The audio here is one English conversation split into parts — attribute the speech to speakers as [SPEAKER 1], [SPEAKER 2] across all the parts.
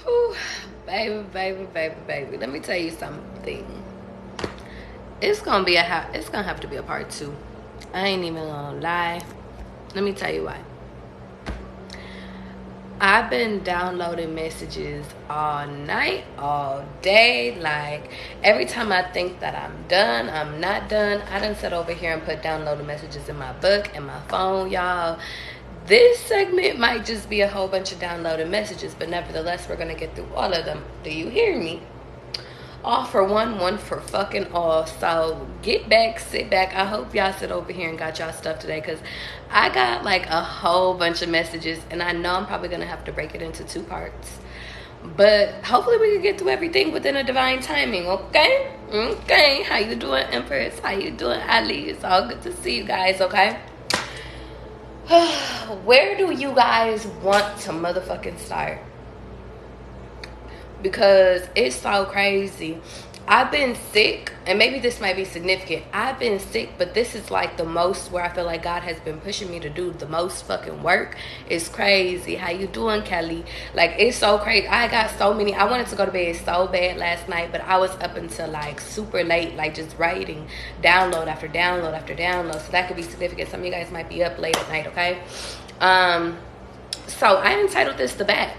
[SPEAKER 1] Whew, baby. Let me tell you something. It's gonna have to be a part 2. I ain't even gonna lie. Let me tell you why. I've been downloading messages all night, all day. Like, every time I think that I'm done, I'm not done. I done sit over here and put downloaded messages in my book and my phone, y'all. This segment might just be a whole bunch of downloaded messages, but nevertheless, we're gonna get through all of them. Do you hear me? All for one for fucking all. So get back, sit back. I hope y'all sit over here and got y'all stuff today, because I got like a whole bunch of messages, and I know I'm probably gonna have to break it into 2 parts, but hopefully we can get through everything within a divine timing. Okay, how you doing, Empress? How you doing, Ali? It's all good to see you guys. Okay. Where do you guys want to motherfucking start? Because it's so crazy. I've been sick, and maybe this might be significant. I've been sick, but this is like the most where I feel like God has been pushing me to do the most fucking work. It's crazy. How you doing, Kelly? Like, it's so crazy. I got so many. I wanted to go to bed so bad last night, but I was up until like super late, like just writing download after download after download. So that could be significant. Some of you guys might be up late at night, okay? So I entitled this The Bat.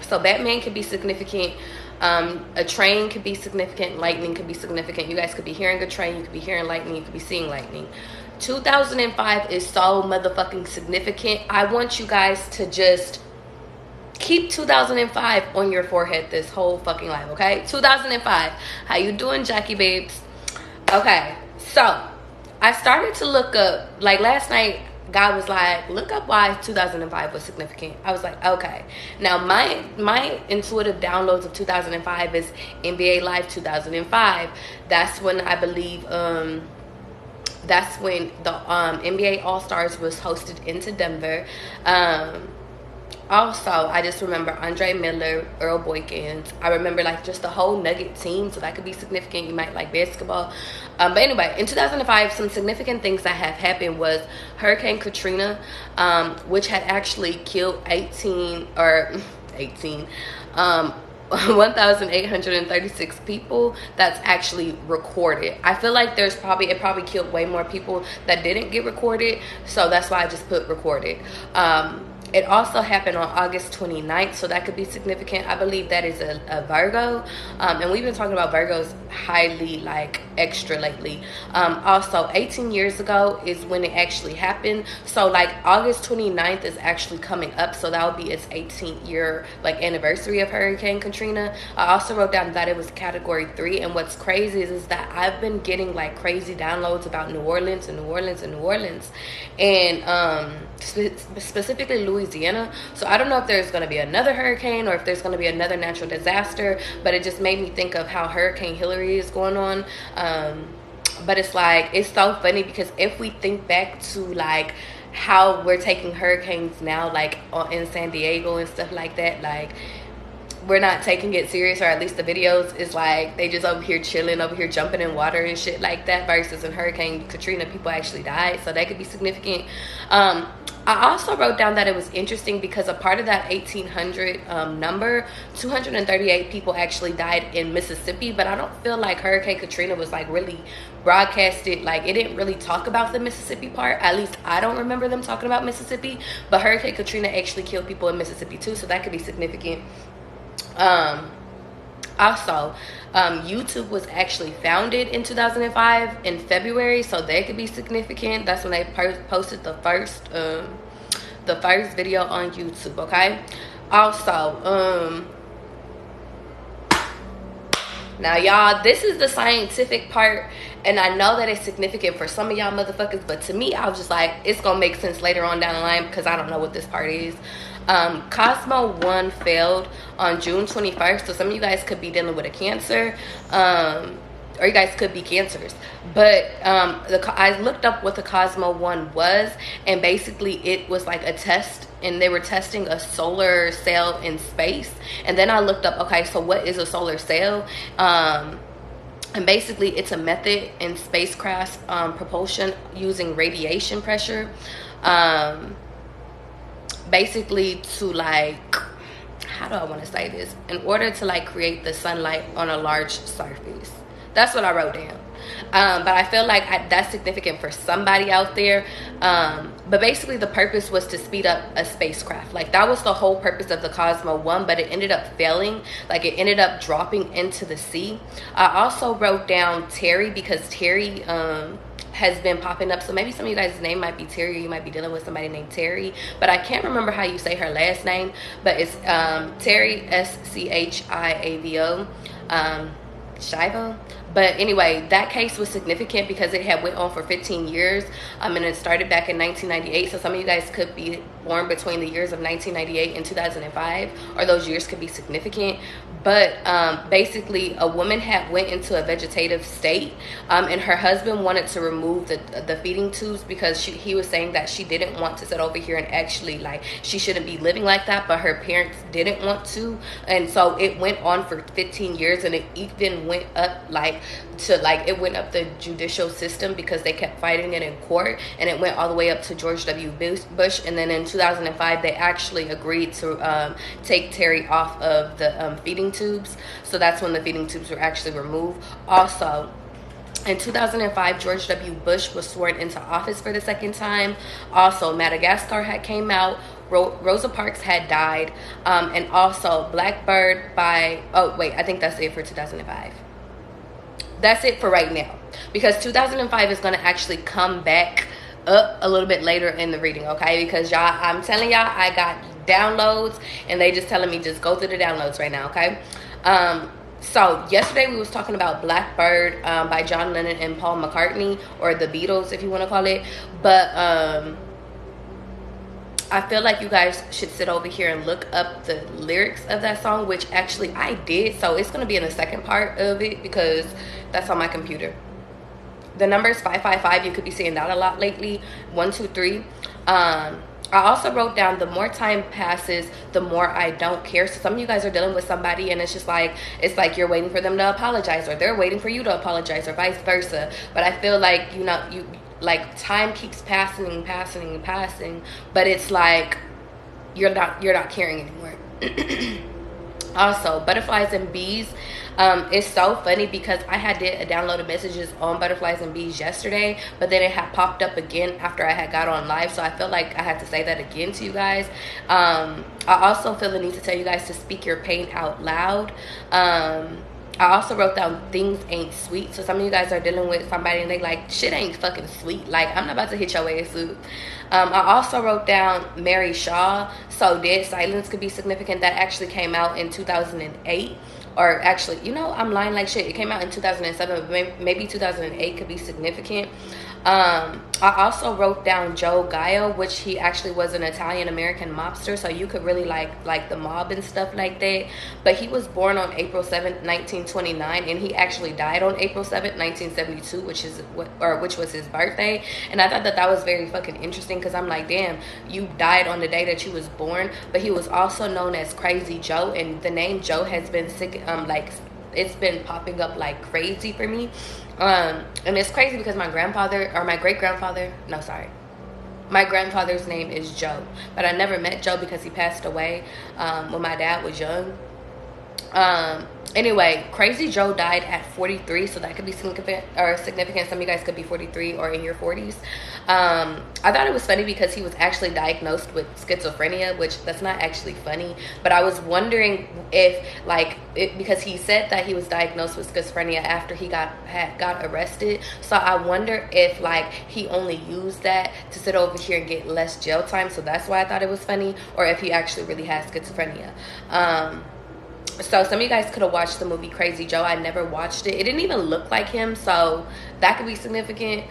[SPEAKER 1] So Batman could be significant. A train could be significant. Lightning could be significant. You guys could be hearing a train. You could be hearing lightning. You could be seeing lightning. 2005 is so motherfucking significant. I want you guys to just keep 2005 on your forehead this whole fucking life, okay? 2005. How you doing, Jackie babes? Okay, so I started to look up, like last night, God was like, look up why 2005 was significant. I was like, okay. Now, my intuitive downloads of 2005 is NBA Live 2005. That's when I believe, that's when the NBA All-Stars was hosted into Denver. Also, I just remember Andre Miller, Earl Boykins. I remember like just the whole Nugget team, so that could be significant. You might like basketball. But anyway, in 2005, some significant things that have happened was Hurricane Katrina, which had actually killed 1,836 people. That's actually recorded. I feel like it probably killed way more people that didn't get recorded, so that's why I just put recorded. It also happened on August 29th, so that could be significant. I believe that is a Virgo, and we've been talking about Virgos highly, like, extra lately. Also, 18 years ago is when it actually happened, so, like, August 29th is actually coming up, so that would be its 18th year, like, anniversary of Hurricane Katrina. I also wrote down that it was Category 3, and what's crazy is that I've been getting, like, crazy downloads about New Orleans, and specifically Louisiana. So I don't know if there's going to be another hurricane or if there's going to be another natural disaster, but it just made me think of how Hurricane Hillary is going on. But it's like, it's so funny because if we think back to like how we're taking hurricanes now, like in San Diego and stuff like that, like we're not taking it serious, or at least the videos is like they just over here chilling, over here jumping in water and shit like that, versus in Hurricane Katrina people actually died, so that could be significant. I also wrote down that it was interesting because a part of that 1,800 number, 238 people actually died in Mississippi, but I don't feel like Hurricane Katrina was like really broadcasted. Like, it didn't really talk about the Mississippi part. At least I don't remember them talking about Mississippi, but Hurricane Katrina actually killed people in Mississippi too, so that could be significant. Also, YouTube was actually founded in 2005 in February, so that could be significant. That's when they posted the first video on YouTube. Okay. Also, now y'all, this is the scientific part, and I know that it's significant for some of y'all motherfuckers, but to me, I was just like, it's gonna make sense later on down the line because I don't know what this part is. Cosmo 1 failed on June 21st, so some of you guys could be dealing with a cancer, or you guys could be cancers. But I looked up what the Cosmo 1 was, and basically it was like a test, and they were testing a solar cell in space. And then I looked up, okay, so what is a solar cell? And basically it's a method in spacecraft propulsion using radiation pressure, basically to like, how do I want to say this, in order to like create the sunlight on a large surface. That's what I wrote down. But I feel like that's significant for somebody out there. But basically the purpose was to speed up a spacecraft. Like that was the whole purpose of the Cosmo 1, but it ended up failing. Like it ended up dropping into the sea. I also wrote down Terry, because Terry has been popping up. So maybe some of you guys' name might be Terry, or you might be dealing with somebody named Terry, but I can't remember how you say her last name, but it's Terry, Schiavo. Shivo. But anyway, that case was significant because it had went on for 15 years, and it started back in 1998. So some of you guys could be born between the years of 1998 and 2005, or those years could be significant. But basically, a woman had went into a vegetative state, and her husband wanted to remove the feeding tubes because he was saying that she didn't want to sit over here and actually, like, she shouldn't be living like that, but her parents didn't want to. And so it went on for 15 years, and it even went up it went up the judicial system because they kept fighting it in court, and it went all the way up to George W. Bush. And then in 2005 they actually agreed to take Terry off of the feeding tubes. So that's when the feeding tubes were actually removed. Also in 2005, George W. Bush was sworn into office for the second time. Also, Madagascar had came out. Rosa Parks had died. And also, Blackbird by... Oh, wait. I think that's it for 2005. That's it for right now. Because 2005 is going to actually come back up a little bit later in the reading, okay? Because y'all, I'm telling y'all, I got downloads, and they just telling me just go through the downloads right now, okay? So yesterday we was talking about Blackbird by John Lennon and Paul McCartney, or the Beatles if you want to call it. But I feel like you guys should sit over here and look up the lyrics of that song, which actually I did. So it's going to be in the second part of it because that's on my computer. The number is 555. You could be seeing that a lot lately. 123. I also wrote down, the more time passes, the more I don't care. So some of you guys are dealing with somebody, and it's like you're waiting for them to apologize, or they're waiting for you to apologize, or vice versa. But I feel like, like time keeps passing, but it's like you're not caring anymore. Also, butterflies and bees. It's so funny because I had did downloaded messages on butterflies and bees yesterday, but then it had popped up again after I had got on live, so I felt like I had to say that again to you guys. I also feel the need to tell you guys to speak your pain out loud. I also wrote down things ain't sweet. So some of you guys are dealing with somebody and they like, shit ain't fucking sweet. Like, I'm not about to hit your ass up. I also wrote down Mary Shaw. So dead silence could be significant. That actually came out in 2008. Or actually, I'm lying like shit. It came out in 2007, but maybe 2008 could be significant. I also wrote down Joe Gaio, which he actually was an Italian-American mobster, so you could really like the mob and stuff like that. But he was born on April 7th, 1929, and he actually died on April 7th, 1972, which was his birthday. And I thought that was very fucking interesting, because I'm like, damn, you died on the day that you was born. But he was also known as Crazy Joe, and the name Joe has been it's been popping up like crazy for me. And it's crazy because my grandfather's name is Joe, but I never met Joe because he passed away when my dad was young. Anyway, Crazy Joe died at 43, so that could be significant. Some of you guys could be 43 or in your 40s. I thought it was funny because he was actually diagnosed with schizophrenia, which that's not actually funny, but I was wondering if because he said that he was diagnosed with schizophrenia after he got arrested. So I wonder if he only used that to sit over here and get less jail time, so that's why I thought it was funny, or if he actually really has schizophrenia. So some of you guys could have watched the movie Crazy Joe. I never watched it. It didn't even look like him, so that could be significant.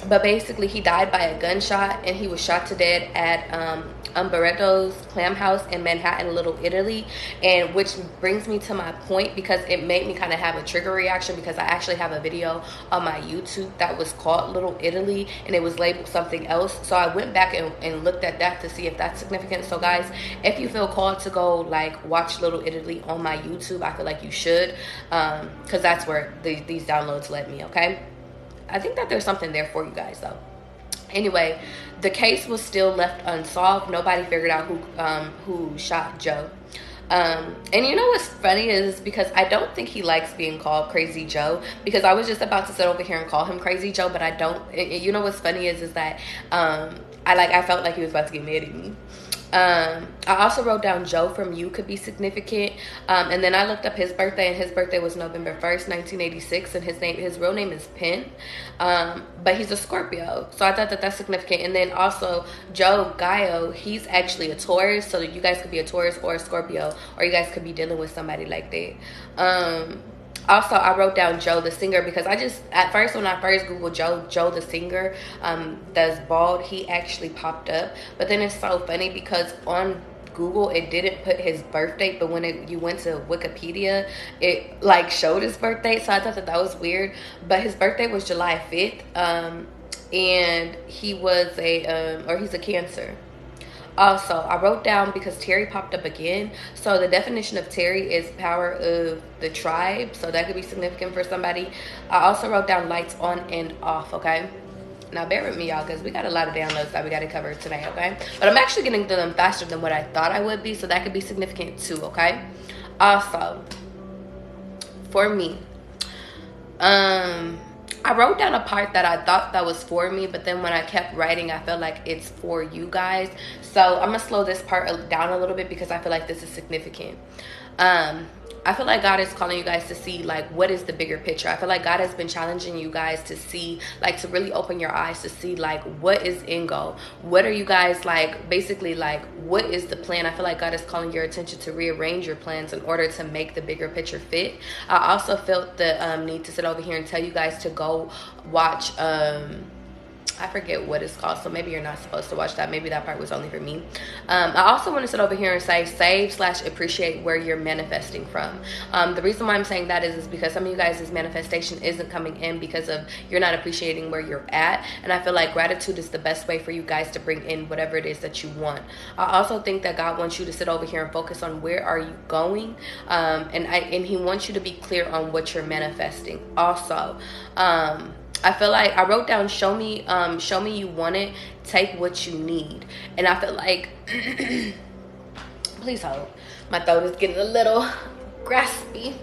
[SPEAKER 1] But basically, he died by a gunshot, and he was shot to death at Umberto's Clam House in Manhattan, Little Italy. And which brings me to my point, because it made me kind of have a trigger reaction, because I actually have a video on my YouTube that was called Little Italy, and it was labeled something else. So I went back and looked at that to see if that's significant. So guys, if you feel called to go watch Little Italy on my YouTube, I feel like you should, because that's where these downloads led me, okay? I think that there's something there for you guys, though. Anyway, the case was still left unsolved. Nobody figured out who shot Joe. And you know what's funny is because I don't think he likes being called Crazy Joe, because I was just about to sit over here and call him Crazy Joe, but I don't. You know what's funny is that I felt like he was about to get mad at me. I also wrote down Joe from You could be significant. And then I looked up his birthday, and his birthday was November 1st, 1986, and his real name is Penn. But he's a Scorpio, so I thought that that's significant. And then also Joe Gallo, he's actually a Taurus, so you guys could be a Taurus or a Scorpio, or you guys could be dealing with somebody like that. Also, I wrote down Joe the singer because at first when I first Googled Joe the singer, that's bald, he actually popped up. But then it's so funny because on Google it didn't put his birth date, but when you went to Wikipedia, it like showed his birth date. So I thought that was weird. But his birthday was July 5th, and he was he's a Cancer. Also, I wrote down because Terry popped up again. So the definition of Terry is power of the tribe. So that could be significant for somebody. I also wrote down lights on and off, okay? Now bear with me, y'all, because we got a lot of downloads that we got to cover today, okay? But I'm actually getting to them faster than what I thought I would be. So that could be significant too, okay? Also, for me, I wrote down a part that I thought that was for me, but then when I kept writing, I felt like it's for you guys. So I'm gonna slow this part down a little bit because I feel like this is significant. I feel like God is calling you guys to see like what is the bigger picture. I feel like God has been challenging you guys to see, like, to really open your eyes to see like what is in goal. What are you guys like, basically like what is the plan? I feel like God is calling your attention to rearrange your plans in order to make the bigger picture fit. I also felt the need to sit over here and tell you guys to go watch I forget what it's called, so maybe you're not supposed to watch that. Maybe that part was only for me. I also want to sit over here and say save/appreciate where you're manifesting from. The reason why I'm saying that is because some of you guys' manifestation isn't coming in because of you're not appreciating where you're at. And I feel like gratitude is the best way for you guys to bring in whatever it is that you want. I also think that God wants you to sit over here and focus on where are you going, and he wants you to be clear on what you're manifesting. Also, I feel like I wrote down show me you want it, take what you need. And I feel like please hold, my throat is getting a little graspy.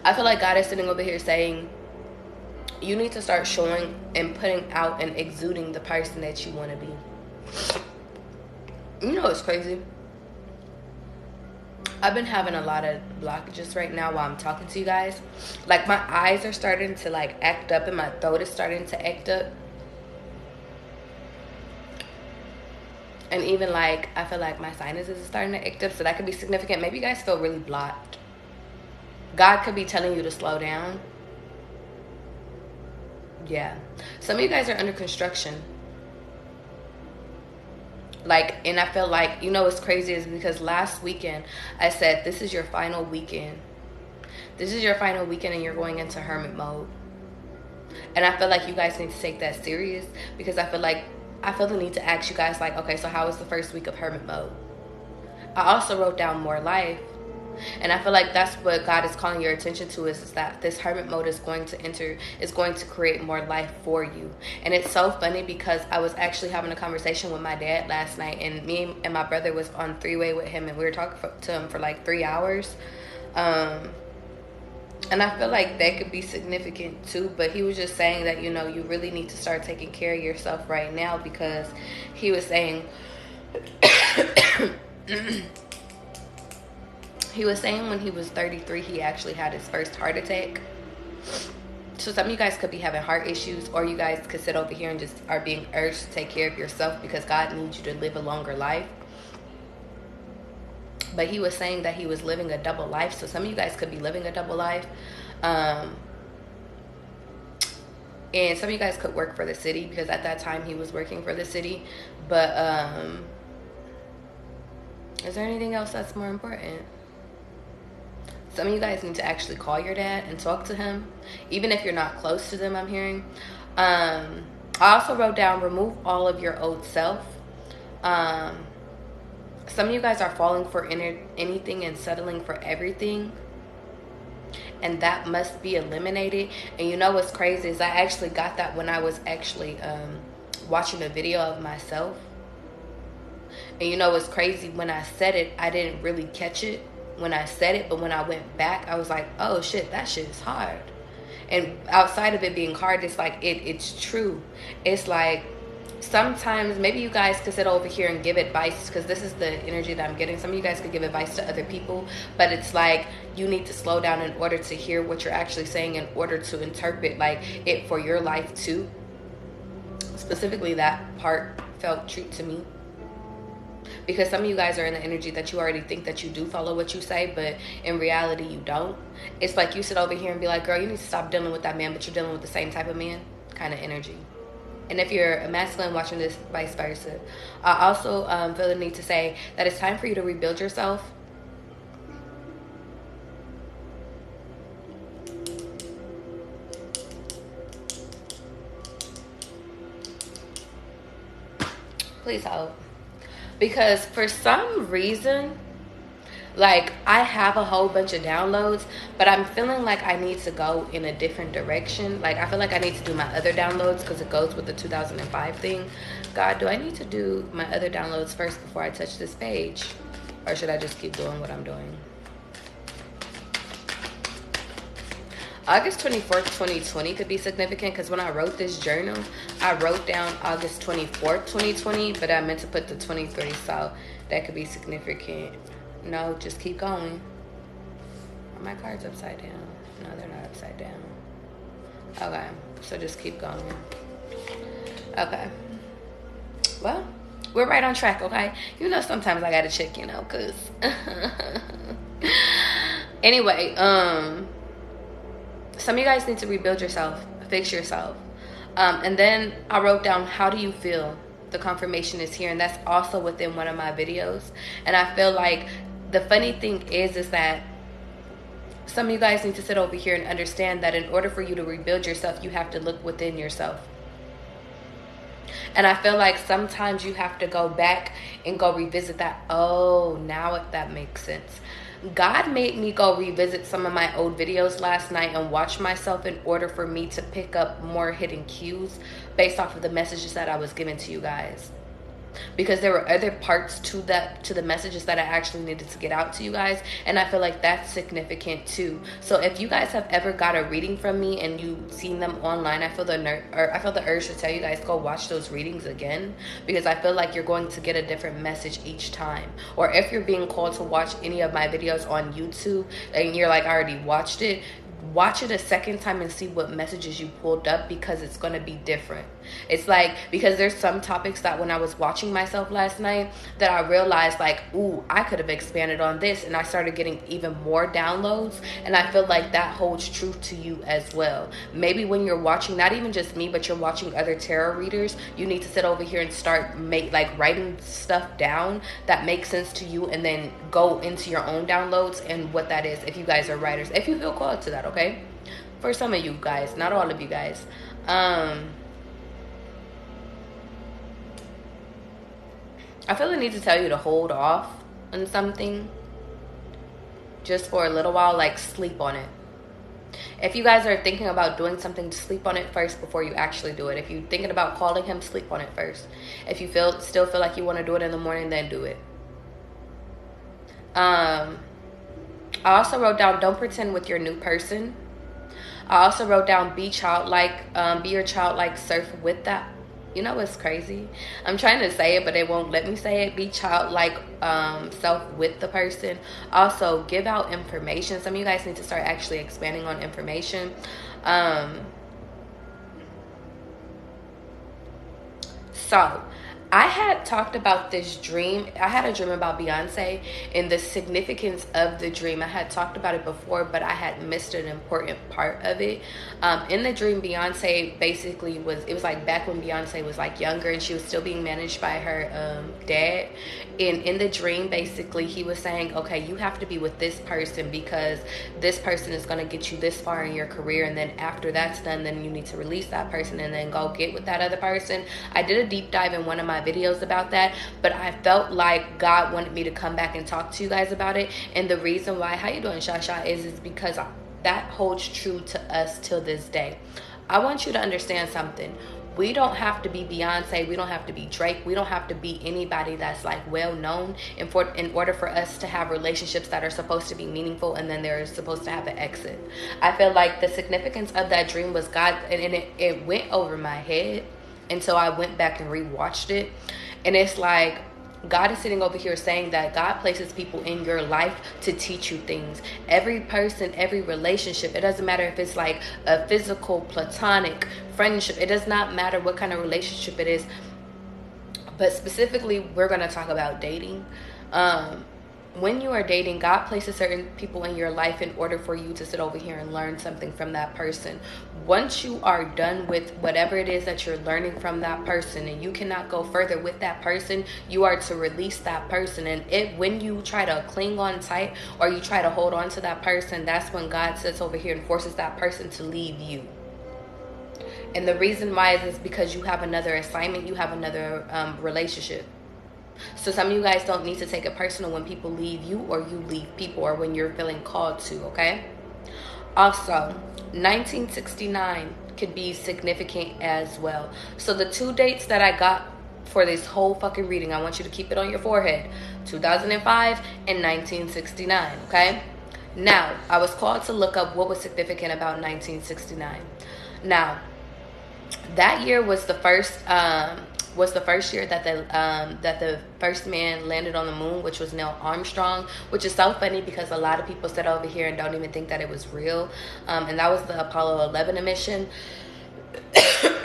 [SPEAKER 1] I feel like God is sitting over here saying you need to start showing and putting out and exuding the person that you want to be. You know, it's crazy. I've been having a lot of blockages right now while I'm talking to you guys. Like my eyes are starting to like act up and my throat is starting to act up. And even like I feel like my sinuses are starting to act up, so that could be significant. Maybe you guys feel really blocked. God could be telling you to slow down. Yeah. Some of you guys are under construction. Like, and I feel like, you know what's crazy is because last weekend I said this is your final weekend. This is your final weekend and you're going into hermit mode. And I feel like you guys need to take that serious, because I feel the need to ask you guys like, okay, so how was the first week of hermit mode? I also wrote down more life. And I feel like that's what God is calling your attention to, is that this hermit mode is going to create more life for you. And it's so funny because I was actually having a conversation with my dad last night, and me and my brother was on three-way with him, and we were talking to him for like 3 hours. And I feel like that could be significant too, but he was just saying that, you know, you really need to start taking care of yourself right now, because he was saying he was saying when he was 33, he actually had his first heart attack. So some of you guys could be having heart issues, or you guys could sit over here and just are being urged to take care of yourself because God needs you to live a longer life. But he was saying that he was living a double life. So some of you guys could be living a double life. And some of you guys could work for the city, because at that time he was working for the city. But is there anything else that's more important? Some of you guys need to actually call your dad and talk to him, even if you're not close to them, I'm hearing. I also wrote down remove all of your old self. Some of you guys are falling for anything and settling for everything. and that must be eliminated. And you know what's crazy is I actually got that when I was actually watching a video of myself. And you know what's crazy, when I said it, I didn't really catch it when I said it, but when I went back, I was like, oh shit, that shit is hard. And outside of it being hard, it's like it's true. It's like sometimes maybe you guys could sit over here and give advice, because this is the energy that I'm getting. Some of you guys could give advice to other people, but it's like you need to slow down in order to hear what you're actually saying, in order to interpret like it for your life too. Specifically, that part felt true to me, because some of you guys are in the energy that you already think that you do follow what you say, but in reality you don't. It's like you sit over here and be like, girl, you need to stop dealing with that man, but you're dealing with the same type of man kind of energy. And if you're a masculine watching this, vice versa. I also feel the need to say that it's time for you to rebuild yourself. Please help. Because for some reason, like, I have a whole bunch of downloads, but I'm feeling like I need to go in a different direction. Like, I feel like I need to do my other downloads because it goes with the 2005 thing. God, do I need to do my other downloads first before I touch this page? Or should I just keep doing what I'm doing? August 24th, 2020 could be significant, because when I wrote this journal, I wrote down August 24th, 2020, but I meant to put the 23, so that could be significant. No, just keep going. Are my cards upside down? No, they're not upside down. Okay, so just keep going. Okay. Well, we're right on track, okay? You know, sometimes I gotta check, you know, because... Anyway, some of you guys need to rebuild yourself, fix yourself. And then I wrote down, how do you feel? The confirmation is here, and that's also within one of my videos. And I feel like the funny thing is that some of you guys need to sit over here and understand that in order for you to rebuild yourself, you have to look within yourself. And I feel like sometimes you have to go back and go revisit that. Oh, now that makes sense. God made me go revisit some of my old videos last night and watch myself in order for me to pick up more hidden cues based off of the messages that I was giving to you guys. Because there were other parts to the messages that I actually needed to get out to you guys, and I feel like that's significant too. So if you guys have ever got a reading from me and you've seen them online, I feel the urge to tell you guys, go watch those readings again, because I feel like you're going to get a different message each time. Or if you're being called to watch any of my videos on YouTube and you're like, I already watched it, watch it a second time and see what messages you pulled up, because it's going to be different. It's like, because there's some topics that when I was watching myself last night that I realized like, ooh, I could have expanded on this, and I started getting even more downloads. And I feel like that holds true to you as well. Maybe when you're watching, not even just me, but you're watching other tarot readers, you need to sit over here and start writing stuff down that makes sense to you, and then go into your own downloads and what that is, if you guys are writers, if you feel called to that. Okay, for some of you guys, not all of you guys. I feel the need to tell you to hold off on something just for a little while, like sleep on it. If you guys are thinking about doing something, sleep on it first before you actually do it. If you're thinking about calling him, sleep on it first. If you still feel like you want to do it in the morning, then do it. I also wrote down, don't pretend with your new person. I also wrote down, be childlike, be your childlike self with that. You know what's crazy? I'm trying to say it, but it won't let me say it. Be childlike self with the person. Also, give out information. Some of you guys need to start actually expanding on information. So, I had talked about this dream. I had a dream about Beyonce and the significance of the dream. I had talked about it before, but I had missed an important part of it. In the dream, Beyonce basically it was like back when Beyonce was like younger and she was still being managed by her dad. And in the dream, basically, he was saying, okay, you have to be with this person because this person is going to get you this far in your career. And then after that's done, then you need to release that person and then go get with that other person. I did a deep dive in one of my videos about that, but I felt like God wanted me to come back and talk to you guys about it. And the reason why, how you doing, Shasha, is because that holds true to us till this day. I want you to understand something. We don't have to be Beyonce. We don't have to be Drake. We don't have to be anybody that's like well known in order for us to have relationships that are supposed to be meaningful, and then they're supposed to have an exit. I feel like the significance of that dream was God, and it went over my head, and so I went back and rewatched it, and it's like God is sitting over here saying that God places people in your life to teach you things. Every person, every relationship, it doesn't matter if it's like a physical, platonic friendship. It does not matter what kind of relationship it is. But specifically, we're going to talk about dating. When you are dating, God places certain people in your life in order for you to sit over here and learn something from that person. Once you are done with whatever it is that you're learning from that person, and you cannot go further with that person, you are to release that person. And when you try to cling on tight, or you try to hold on to that person, that's when God sits over here and forces that person to leave you. And the reason why is because you have another assignment, you have another relationship. So some of you guys don't need to take it personal when people leave you, or you leave people, or when you're feeling called to, okay? Also, 1969 could be significant as well. So the two dates that I got for this whole fucking reading, I want you to keep it on your forehead. 2005 and 1969, okay? Now, I was called to look up what was significant about 1969. Now, that year was the first year that the first man landed on the moon, which was Neil Armstrong, which is so funny because a lot of people sit over here and don't even think that it was real. And that was the Apollo 11 mission.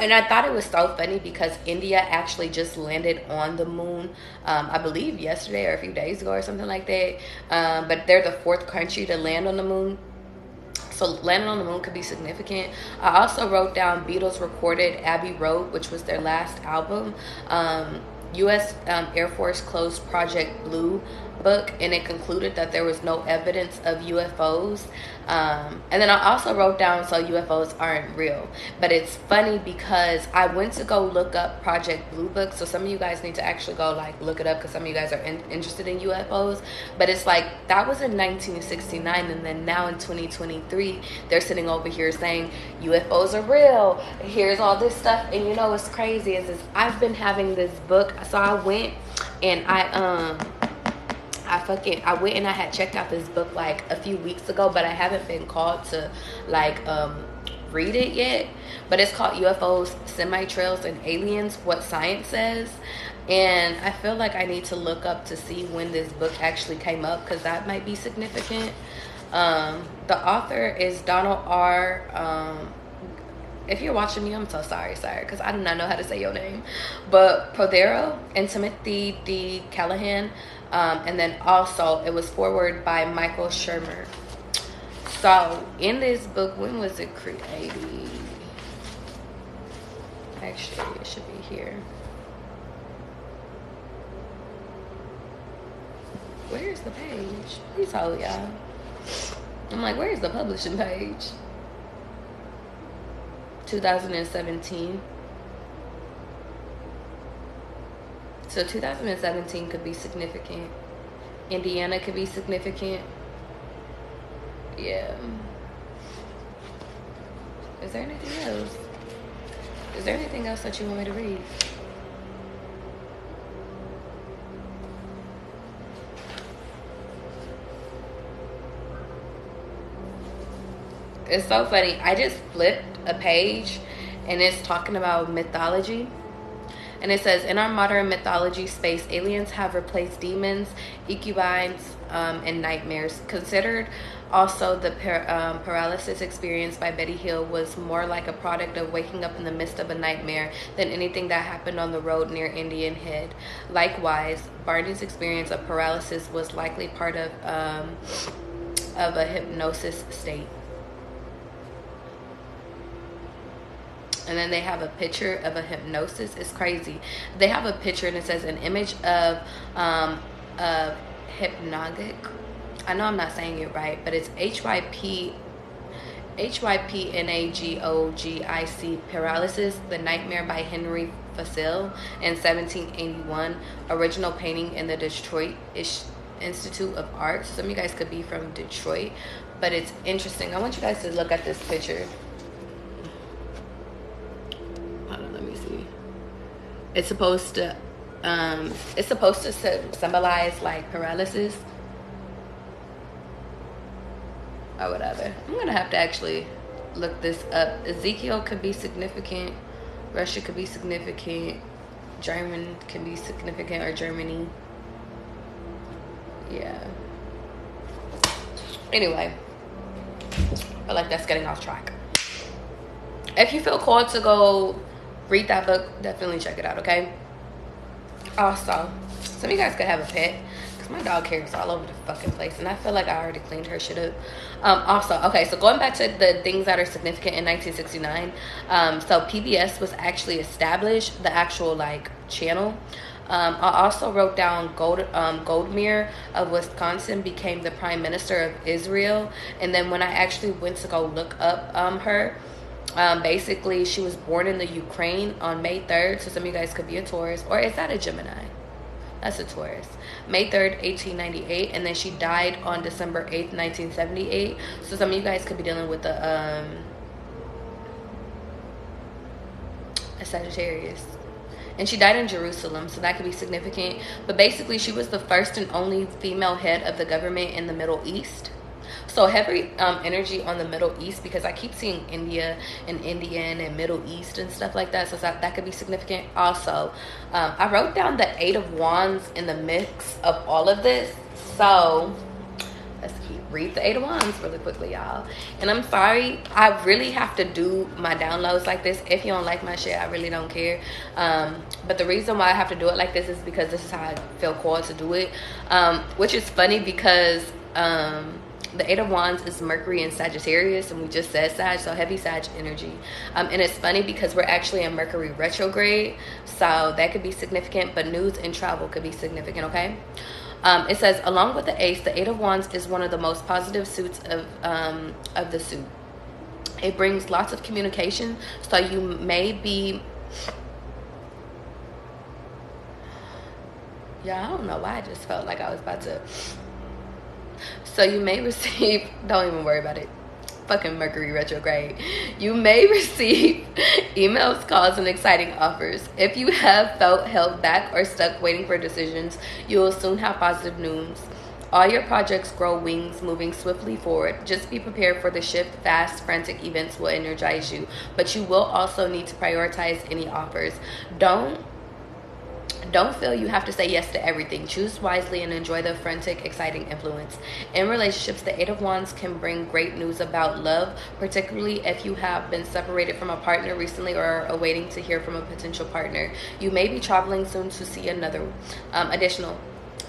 [SPEAKER 1] And I thought it was so funny because India actually just landed on the moon, I believe yesterday or a few days ago or something like that. But they're the 4th country to land on the moon. So landing on the moon could be significant. I also wrote down Beatles recorded Abbey Road, which was their last album. U.S. Air Force closed Project Blue Book, and it concluded that there was no evidence of UFOs. And then I also wrote down, so UFOs aren't real. But it's funny because I went to go look up Project Blue Book. So some of you guys need to actually go like look it up, because some of you guys are interested in UFOs. But it's like that was in 1969, and then now in 2023 they're sitting over here saying UFOs are real. Here's all this stuff. And you know what's crazy is I've been having this book. So I went and I went and I had checked out this book like a few weeks ago, but I haven't been called to like read it yet. But it's called UFOs, Semi-Trails, and Aliens, What Science Says. And I feel like I need to look up to see when this book actually came up, because that might be significant. The author is Donald R. If you're watching me, I'm so sorry, because I do not know how to say your name. But Prodero and Timothy D. Callahan. And then also it was forward by Michael Shermer. So in this book, when was it created? Actually, it should be here. Where's the page? Please hold, y'all. I'm like, where's the publishing page? 2017. So 2017 could be significant. Indiana could be significant. Yeah. Is there anything else? Is there anything else that you want me to read? It's so funny. I just flipped a page and it's talking about mythology. And it says, in our modern mythology space, aliens have replaced demons, incubines, and nightmares. Considered also the paralysis experienced by Betty Hill was more like a product of waking up in the midst of a nightmare than anything that happened on the road near Indian Head. Likewise, Barney's experience of paralysis was likely part of a hypnosis state. And then they have a picture of a hypnosis. It's crazy. They have a picture and it says an image of hypnagogic. I know I'm not saying it right, but it's HYPNAGOGIC, Paralysis, The Nightmare by Henry Facile in 1781. Original painting in the Detroit Institute of Art. Some of you guys could be from Detroit. but it's interesting. I want you guys to look at this picture. Hold on, let me see. It's supposed to symbolize like paralysis or whatever. I'm gonna have to actually look this up. Ezekiel could be significant. Russia could be significant. German can be significant, or Germany. Yeah. Anyway, I feel like that's getting off track. If you feel called to go read that book, definitely check it out, okay? Also, some of you guys could have a pet, because my dog hair is all over the fucking place, and I feel like I already cleaned her shit up. Also, okay, so going back to the things that are significant in 1969, so PBS was actually established, the actual like channel. I also wrote down Goldmere of Wisconsin became the prime minister of Israel. And then when I actually went to go look up her, basically she was born in the Ukraine on May 3rd. So some of you guys could be a Taurus. Or is that a Gemini? That's a Taurus. May 3rd, 1898. And then she died on December 8th, 1978. So some of you guys could be dealing with a Sagittarius. And she died in Jerusalem, so that could be significant. But basically, she was the first and only female head of the government in the Middle East. So heavy energy on the Middle East, because I keep seeing India and Indian and Middle East and stuff like that. So that could be significant. Also, I wrote down the 8 of Wands in the mix of all of this. So let's read the 8 of Wands really quickly, y'all. And I'm sorry, I really have to do my downloads like this. If you don't like my shit, I really don't care. But the reason why I have to do it like this is because this is how I feel called to do it. Which is funny because the 8 of Wands is Mercury in Sagittarius, and we just said Sag, so heavy Sag energy. And it's funny because we're actually in Mercury retrograde, so that could be significant, but news and travel could be significant, okay? It says, along with the Ace, the 8 of Wands is one of the most positive suits of the suit. It brings lots of communication, so you may be... Yeah, I don't know why I just felt like I was about to... So you may receive... Don't even worry about it. Fucking Mercury retrograde. You may receive emails, calls, and exciting offers. If you have felt held back or stuck waiting for decisions, you will soon have positive news. All your projects grow wings, moving swiftly forward. Just be prepared for the shift. Fast, frantic events will energize you, but you will also need to prioritize any offers. Don't feel you have to say yes to everything. Choose wisely and enjoy the frantic, exciting influence. In relationships, the 8 of Wands can bring great news about love, particularly if you have been separated from a partner recently or are awaiting to hear from a potential partner. You may be traveling soon to see another.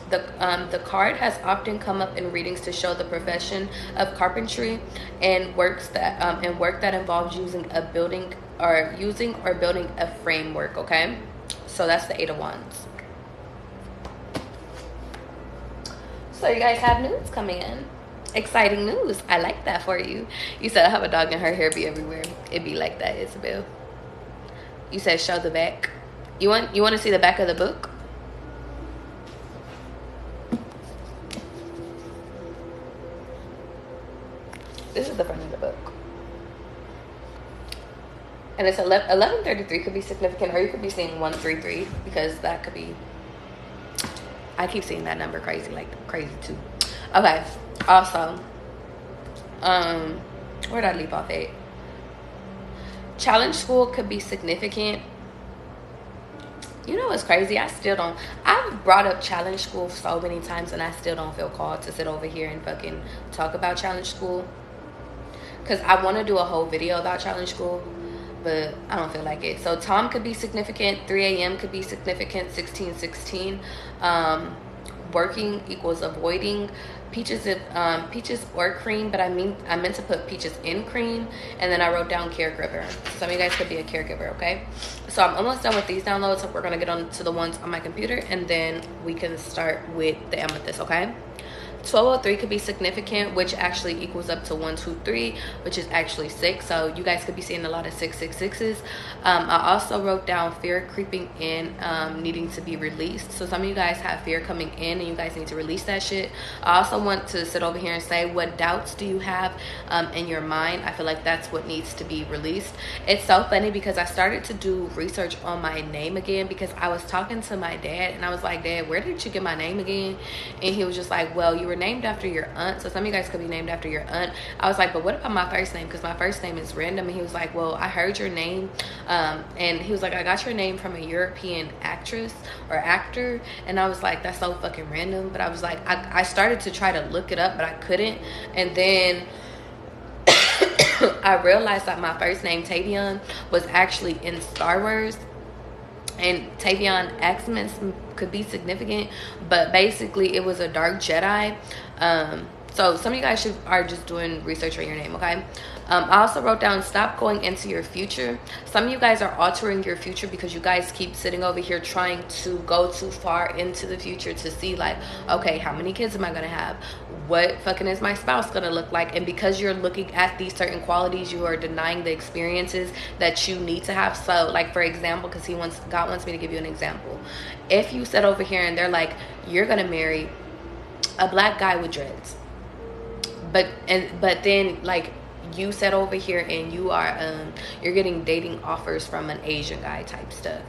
[SPEAKER 1] The card has often come up in readings to show the profession of carpentry and work that involves using or building a framework, okay? So that's the 8 of Wands. So you guys have news coming in. Exciting news. I like that for you. You said I have a dog and her hair be everywhere. It be like that, Isabel. You said show the back. You want to see the back of the book? This is the front of the book. And it's 1133 could be significant, or you could be seeing 133, because that could be... I keep seeing that number crazy too. Okay. Also, where did I leave off at? Challenge school could be significant. You know what's crazy? I've brought up challenge school so many times, and I still don't feel called to sit over here and fucking talk about challenge school. Because I want to do a whole video about challenge school, but I don't feel like it. So Tom could be significant. 3 a.m. could be significant. 1616. Working equals avoiding. Peaches or cream, but I meant to put peaches in cream, and then I wrote down caregiver. Some of you guys could be a caregiver, okay? So I'm almost done with these downloads. We're gonna get on to the ones on my computer, and then we can start with the amethyst, okay? 1203 could be significant, which actually equals up to 123, which is actually 6. So you guys could be seeing a lot of 666s. I also wrote down fear creeping in, needing to be released. So some of you guys have fear coming in and you guys need to release that shit. I also want to sit over here and say, what doubts do you have in your mind? I feel like that's what needs to be released. It's so funny because I started to do research on my name again, because I was talking to my dad and I was like, Dad, where did you get my name again? And he was just like, well, you were named after your aunt, so some of you guys could be named after your aunt. I was like, but what about my first name? Because my first name is random. And he was like, well, I heard your name, and he was like, I got your name from a European actress or actor. And I was like, that's so fucking random. But I was like, I started to try to look it up, but I couldn't. And then I realized that my first name, Tavion, was actually in Star Wars. And Tavion Xmas could be significant, but basically it was a dark Jedi. So some of you guys are just doing research on your name, okay? I also wrote down, stop going into your future. Some of you guys are altering your future because you guys keep sitting over here trying to go too far into the future to see, like, okay, how many kids am I gonna have? What fucking is my spouse gonna look like? And because you're looking at these certain qualities, you are denying the experiences that you need to have. So, like, for example, because God wants me to give you an example. If you sit over here and they're like, you're gonna marry a black guy with dreads, but then, like, you sat over here and you are you're getting dating offers from an Asian guy type stuff.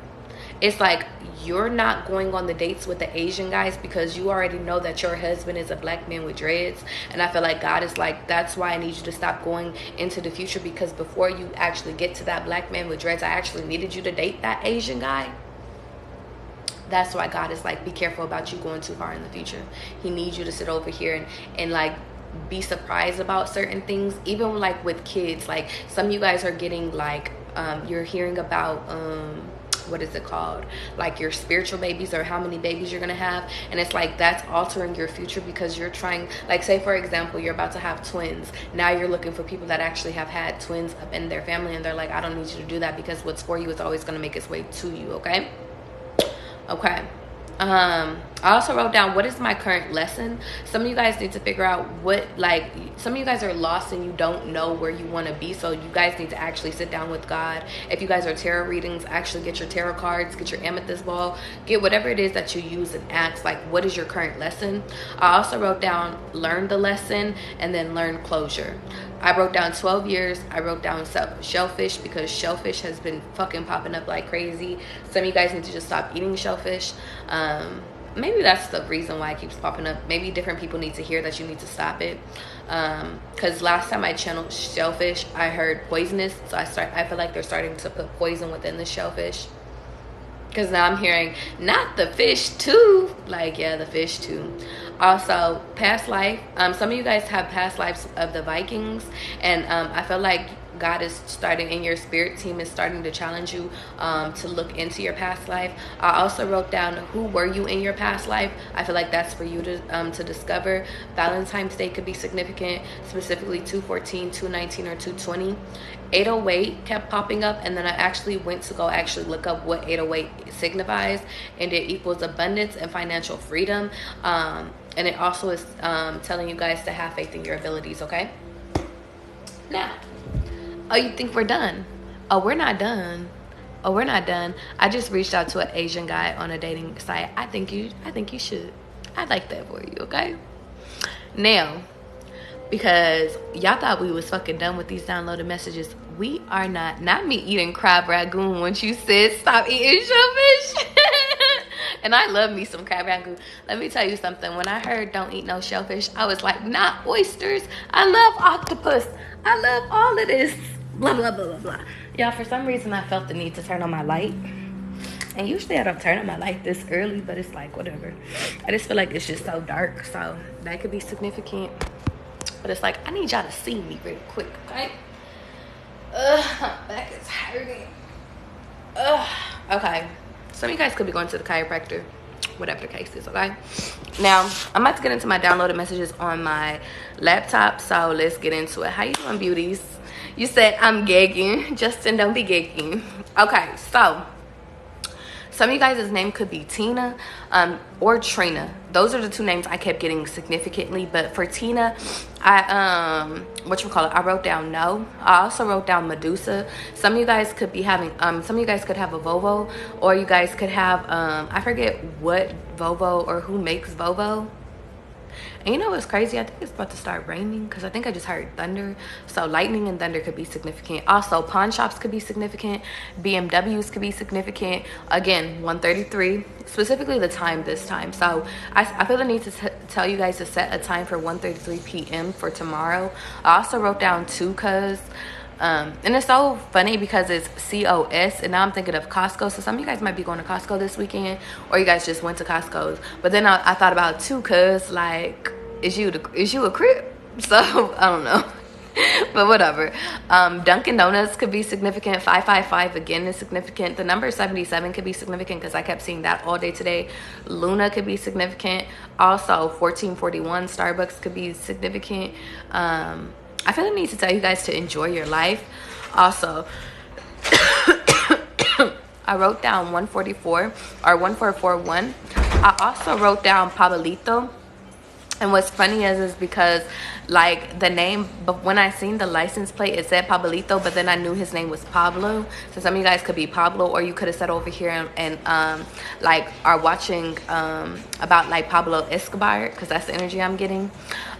[SPEAKER 1] It's like, you're not going on the dates with the Asian guys because you already know that your husband is a black man with dreads. And I feel like God is like, that's why I need you to stop going into the future, because before you actually get to that black man with dreads, I actually needed you to date that Asian guy. That's why God is like, be careful about you going too far in the future. He needs you to sit over here and like, be surprised about certain things. Even like with kids, like some of you guys are getting like you're hearing about what is it called, like your spiritual babies, or how many babies you're gonna have. And it's like, that's altering your future because you're trying, like, say for example, you're about to have twins. Now you're looking for people that actually have had twins up in their family, and they're like, I don't need you to do that, because what's for you is always going to make its way to you. Okay. I also wrote down, what is my current lesson? Some of you guys need to figure out what, like, some of you guys are lost and you don't know where you want to be. So you guys need to actually sit down with God. If you guys are tarot readings, actually get your tarot cards, get your amethyst ball, get whatever it is that you use, and ask, like, what is your current lesson? I also wrote down, learn the lesson, and then learn closure. I wrote down 12 years. I wrote down shellfish, because shellfish has been fucking popping up like crazy. Some of you guys need to just stop eating shellfish. Maybe that's the reason why it keeps popping up. Maybe different people need to hear that you need to stop it. Because last time I channeled shellfish, I heard poisonous. So I feel like they're starting to put poison within the shellfish. Because now I'm hearing, not the fish too. Like, yeah, the fish too. Also, past life. Some of you guys have past lives of the Vikings. And I feel like God is starting, and your spirit team is starting to challenge you to look into your past life. I also wrote down, who were you in your past life? I feel like that's for you to discover. Valentine's Day could be significant, specifically 214, 219, or 220. 808 kept popping up, and then I actually went to go look up what 808 signifies, and it equals abundance and financial freedom. And it also is telling you guys to have faith in your abilities. Okay. Now, oh, you think we're done? Oh, we're not done. Oh, we're not done. I just reached out to an Asian guy on a dating site. I think you should. I'd like that for you. Okay. Now, because y'all thought we was fucking done with these downloaded messages, we are not. Not me eating crab ragoon once you said stop eating shellfish. And I love me some crab ragoon. Let me tell you something. When I heard don't eat no shellfish, I was like, not oysters. I love octopus. I love all of this. Blah, blah, blah, blah, blah. Y'all, for some reason, I felt the need to turn on my light. And usually I don't turn on my light this early, but it's like, whatever. I just feel like it's just so dark. So that could be significant. But it's like, I need y'all to see me real quick, okay? My back is hurting. Okay. Some of you guys could be going to the chiropractor, whatever the case is, okay? Now, I'm about to get into my downloaded messages on my laptop, so let's get into it. How you doing, beauties? You said I'm gagging. Justin, don't be gagging. Okay, so Some of you guys' name could be Tina or Trina. Those are the two names I kept getting significantly. But for Tina, I I wrote down no. I also wrote down Medusa. Some of you guys could be having some of you guys could have a Vovo, or you guys could have I forget what Vovo or who makes Vovo. And you know what's crazy? I think it's about to start raining because I think I just heard thunder. So lightning and thunder could be significant. Also, pawn shops could be significant. BMWs could be significant. Again, 1:33, specifically the time this time. So I feel the need to tell you guys to set a time for 1:33 p.m. for tomorrow. I also wrote down 2 cuz. And it's so funny because it's COS, and now I'm thinking of Costco. So some of you guys might be going to Costco this weekend, or you guys just went to Costco's. But then I thought about 2 cuz, like, is you a crip? So I don't know. But whatever. Dunkin' Donuts could be significant. 555 again is significant. The number 77 could be significant because I kept seeing that all day today. Luna could be significant. Also 1441 Starbucks could be significant. I feel the need to tell you guys to enjoy your life. Also, I wrote down 144 or 1441. I also wrote down Pablito. And what's funny is because, like, the name, but when I seen the license plate, it said Pablito, but then I knew his name was Pablo. So some of you guys could be Pablo, or you could have said over here and like, are watching about, like, Pablo Escobar, because that's the energy I'm getting.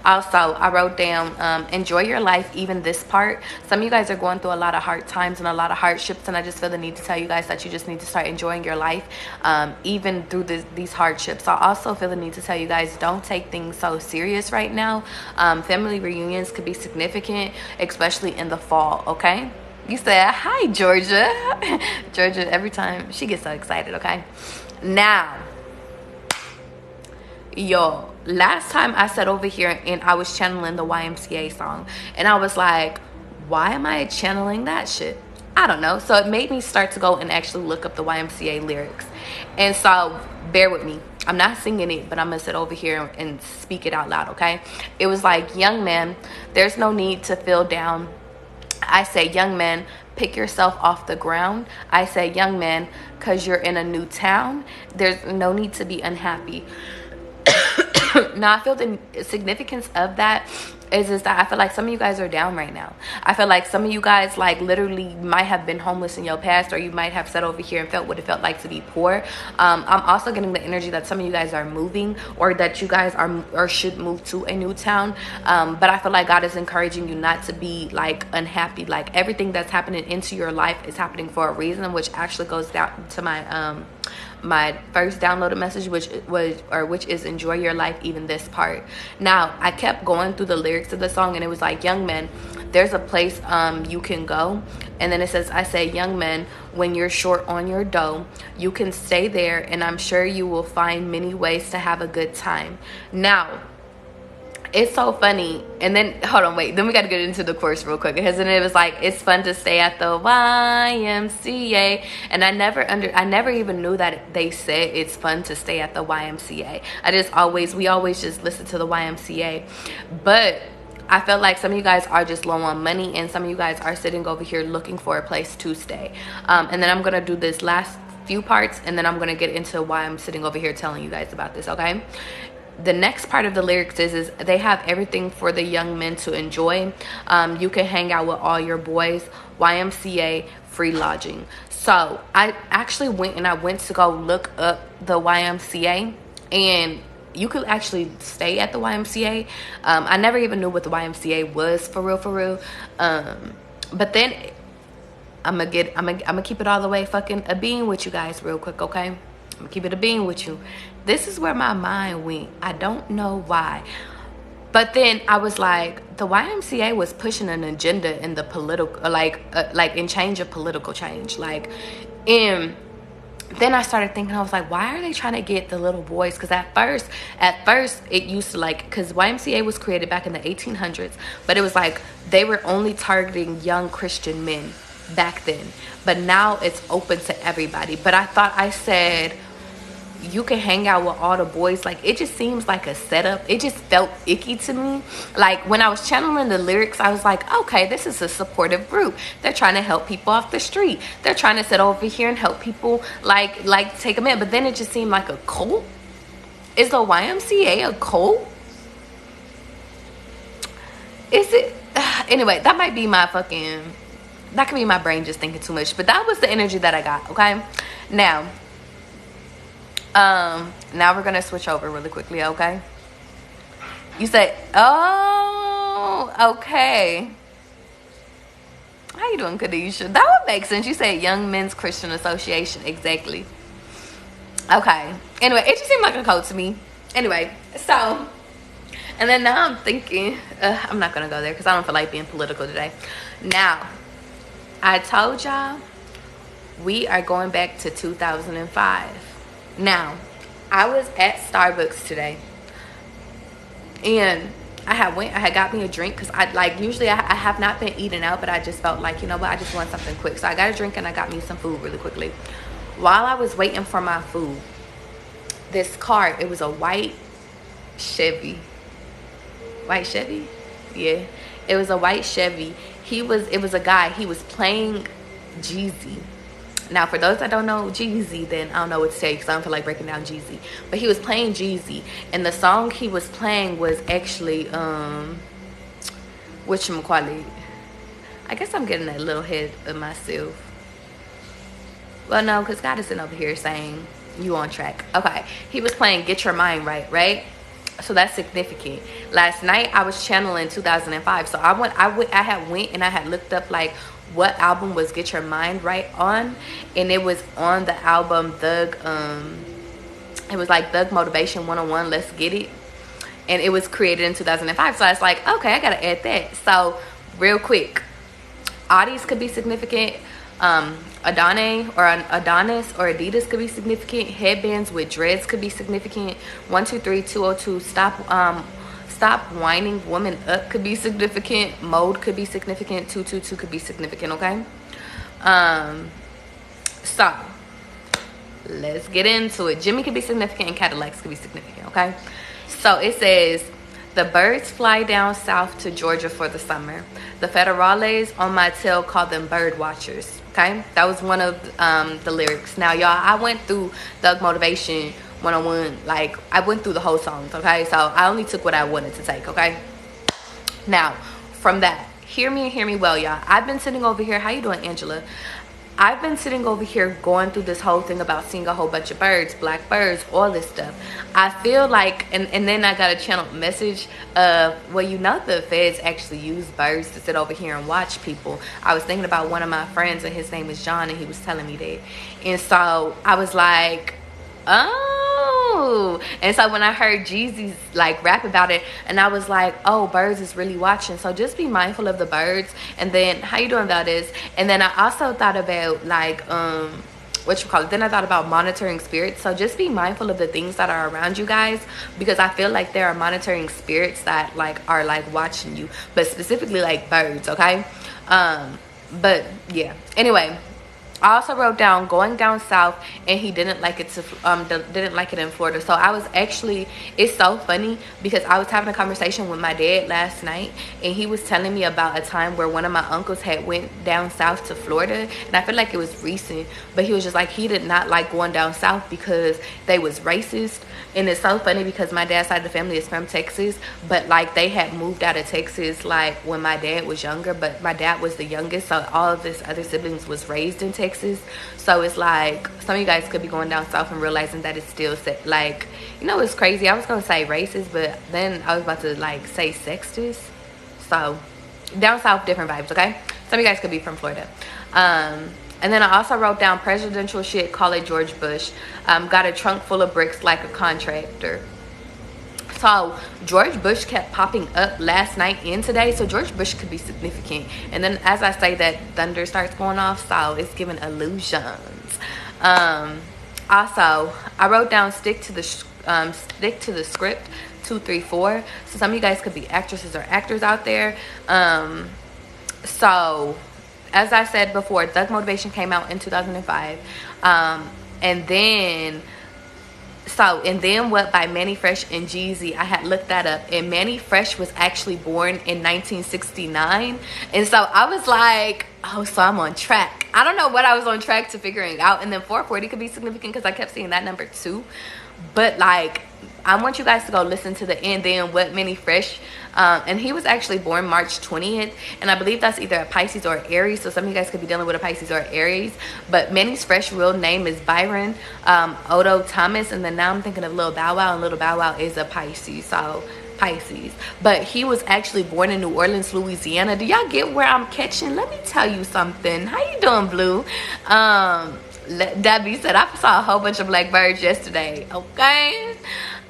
[SPEAKER 1] Also, I wrote down, enjoy your life, even this part. Some of you guys are going through a lot of hard times and a lot of hardships, and I just feel the need to tell you guys that you just need to start enjoying your life, even through these hardships. I also feel the need to tell you guys, don't take things so serious right now. Family reunions could be significant, especially in the fall, okay? You said, hi, Georgia. Georgia, every time, she gets so excited, okay? Now, yo, last time I sat over here and I was channeling the YMCA song, and I was like, why am I channeling that shit? I don't know. So it made me start to go and actually look up the YMCA lyrics. And so bear with me. I'm not singing it, but I'm gonna sit over here and speak it out loud, okay? It was like, young man, there's no need to feel down. I say, young man, pick yourself off the ground. I say, young man, because you're in a new town, there's no need to be unhappy. Now, I feel the significance of that is that I feel like some of you guys are down right now. I feel like some of you guys, like, literally might have been homeless in your past, or you might have sat over here and felt what it felt like to be poor. I'm also getting the energy that some of you guys are moving, or that you guys are or should move to a new town. But I feel like God is encouraging you not to be, like, unhappy. Like, everything that's happening into your life is happening for a reason, which actually goes down to my first downloaded message, which is enjoy your life, even this part. Now, I kept going through the lyrics of the song, and it was like, young men, there's a place you can go. And then it says, I say, young men, when you're short on your dough, you can stay there, and I'm sure you will find many ways to have a good time. Now, it's so funny. And then, hold on, wait. Then we got to get into the chorus real quick. Because then it was like, it's fun to stay at the YMCA. And I never even knew that they said it's fun to stay at the YMCA. We always just listen to the YMCA. But I felt like some of you guys are just low on money, and some of you guys are sitting over here looking for a place to stay. And then I'm going to do this last few parts, and then I'm going to get into why I'm sitting over here telling you guys about this, okay? The next part of the lyrics is they have everything for the young men to enjoy. You can hang out with all your boys. YMCA, free lodging. So I actually went to go look up the YMCA, and you could actually stay at the YMCA. I never even knew what the YMCA was for real. But then I'm gonna keep it all the way fucking a being with you guys real quick, okay? I'm gonna keep it a being with you. This is where my mind went. I don't know why. But then I was like, the YMCA was pushing an agenda in the political, like in change of political change. And then I started thinking, I was like, why are they trying to get the little boys? Because at first it used to, like, because YMCA was created back in the 1800s, but it was like they were only targeting young Christian men back then. But now it's open to everybody. But I thought, I said, you can hang out with all the boys. Like, it just seems like a setup. It just felt icky to me. Like, when I was channeling the lyrics, I was like, okay, this is a supportive group. They're trying to help people off the street. They're trying to sit over here and help people, like take them in. But then it just seemed like a cult. Is the YMCA a cult? Is it? Anyway, that might be my fucking, that could be my brain just thinking too much. But that was the energy that I got, okay? Now we're gonna switch over really quickly, okay? You said, oh, okay. How you doing, Khadijah? That would make sense. You said Young Men's Christian Association. Exactly. Okay. Anyway, it just seemed like a code to me. Anyway, so, and then now I'm thinking, I'm not gonna go there because I don't feel like being political today. Now, I told y'all we are going back to 2005. Now, I was at Starbucks today, and I had got me a drink because usually I have not been eating out, but I just felt like, you know what, I just want something quick. So I got a drink and I got me some food really quickly. While I was waiting for my food, this car, it was a white Chevy. White Chevy? Yeah. It was a white Chevy. It was a guy. He was playing Jeezy. Now, for those that don't know Jeezy, then I don't know what to say because I don't feel like breaking down Jeezy. But he was playing Jeezy, and the song he was playing was actually whatchamacallit. I guess I'm getting a little ahead of myself. Well, no, because God is sitting over here saying you on track. Okay, he was playing Get Your Mind Right, right? So that's significant. Last night I was channeling 2005, so I had looked up like what album was Get Your Mind Right on, and it was on the album Thug. It was like Thug Motivation 101, Let's Get It, and it was created in 2005. So I was like, okay, I gotta add that. So real quick, Audis could be significant. Adonis or Adidas could be significant. Headbands with dreads could be significant. 123202 Stop Whining Woman Up could be significant. Mode could be significant. 222 could be significant, okay? So let's get into it. Jimmy could be significant and Cadillacs could be significant, okay? So it says, the birds fly down south to Georgia for the summer. The federales on my tail call them bird watchers. Okay, that was one of the lyrics. Now, y'all, I went through Thug Motivation 101. Like, I went through the whole songs, okay? So I only took what I wanted to take, okay? Now, from that, hear me and hear me well, y'all. I've been sitting over here. How you doing, Angela? I've been sitting over here going through this whole thing about seeing a whole bunch of birds, black birds, all this stuff. I feel like, and then I got a channel message of, well, you know, the feds actually use birds to sit over here and watch people. I was thinking about one of my friends, and his name is John, and he was telling me that. And so I was like, oh. And so when I heard Jeezy's like rap about it, and I was like, oh, birds is really watching. So just be mindful of the birds. And then, how you doing about this? And then I also thought about like then I thought about monitoring spirits. So just be mindful of the things that are around you guys, because I feel like there are monitoring spirits that like are like watching you, but specifically like birds, okay? But yeah, anyway, I also wrote down going down south, and he didn't like it in Florida. So I was actually, it's so funny because I was having a conversation with my dad last night, and he was telling me about a time where one of my uncles had went down south to Florida, and I feel like it was recent, but he was just like, he did not like going down south because they was racist. And it's so funny because my dad's side of the family is from Texas, but like they had moved out of Texas like when my dad was younger, but my dad was the youngest, so all of his other siblings was raised in Texas. So it's like some of you guys could be going down south and realizing that it's still like, you know, it's crazy. I was gonna say racist, but then I was about to like say sexist. So down south, different vibes, okay? Some of you guys could be from Florida. And then I also wrote down presidential shit, call it George Bush. Got a trunk full of bricks like a contractor. So George Bush kept popping up last night and today. So George Bush could be significant. And then as I say that, thunder starts going off. So it's giving illusions. Also, I wrote down stick to the script 234. So some of you guys could be actresses or actors out there. So as I said before, Thug Motivation came out in 2005. And then So, and then what by Manny Fresh and Jeezy, I had looked that up, and Manny Fresh was actually born in 1969. And so I was like, oh, so I'm on track. I don't know what I was on track to figuring out. And then 440 could be significant because I kept seeing that number too. But like, I want you guys to go listen to the And Then What Manny Fresh. And he was actually born March 20th. And I believe that's either a Pisces or an Aries. So some of you guys could be dealing with a Pisces or an Aries. But Manny's Fresh real name is Byron Odo Thomas. And then now I'm thinking of Lil Bow Wow. And Lil Bow Wow is a Pisces. So Pisces. But he was actually born in New Orleans, Louisiana. Do y'all get where I'm catching? Let me tell you something. How you doing, Blue? Debbie said, I saw a whole bunch of blackbirds yesterday. Okay,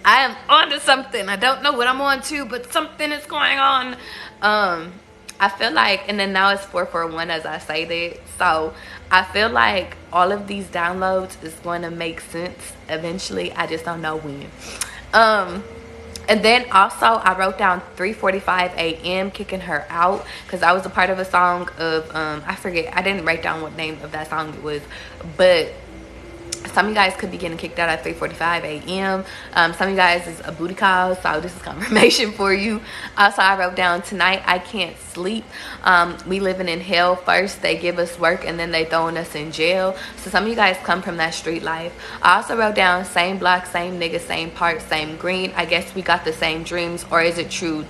[SPEAKER 1] I am on to something. I don't know what I'm on to, but something is going on. I feel like, and then now it's 441 as I say that. So I feel like all of these downloads is going to make sense eventually. I just don't know when. And then also I wrote down 3:45 a.m. kicking her out, because that was a part of a song of I forget, I didn't write down what name of that song it was, but some of you guys could be getting kicked out at 3:45 a.m. Some of you guys is a booty call, so this is confirmation for you. Also, I wrote down tonight I can't sleep. We living in hell. First they give us work and then they throwing us in jail. So some of you guys come from that street life. I also wrote down same block, same nigga, same part, same green. I guess we got the same dreams, or is it true?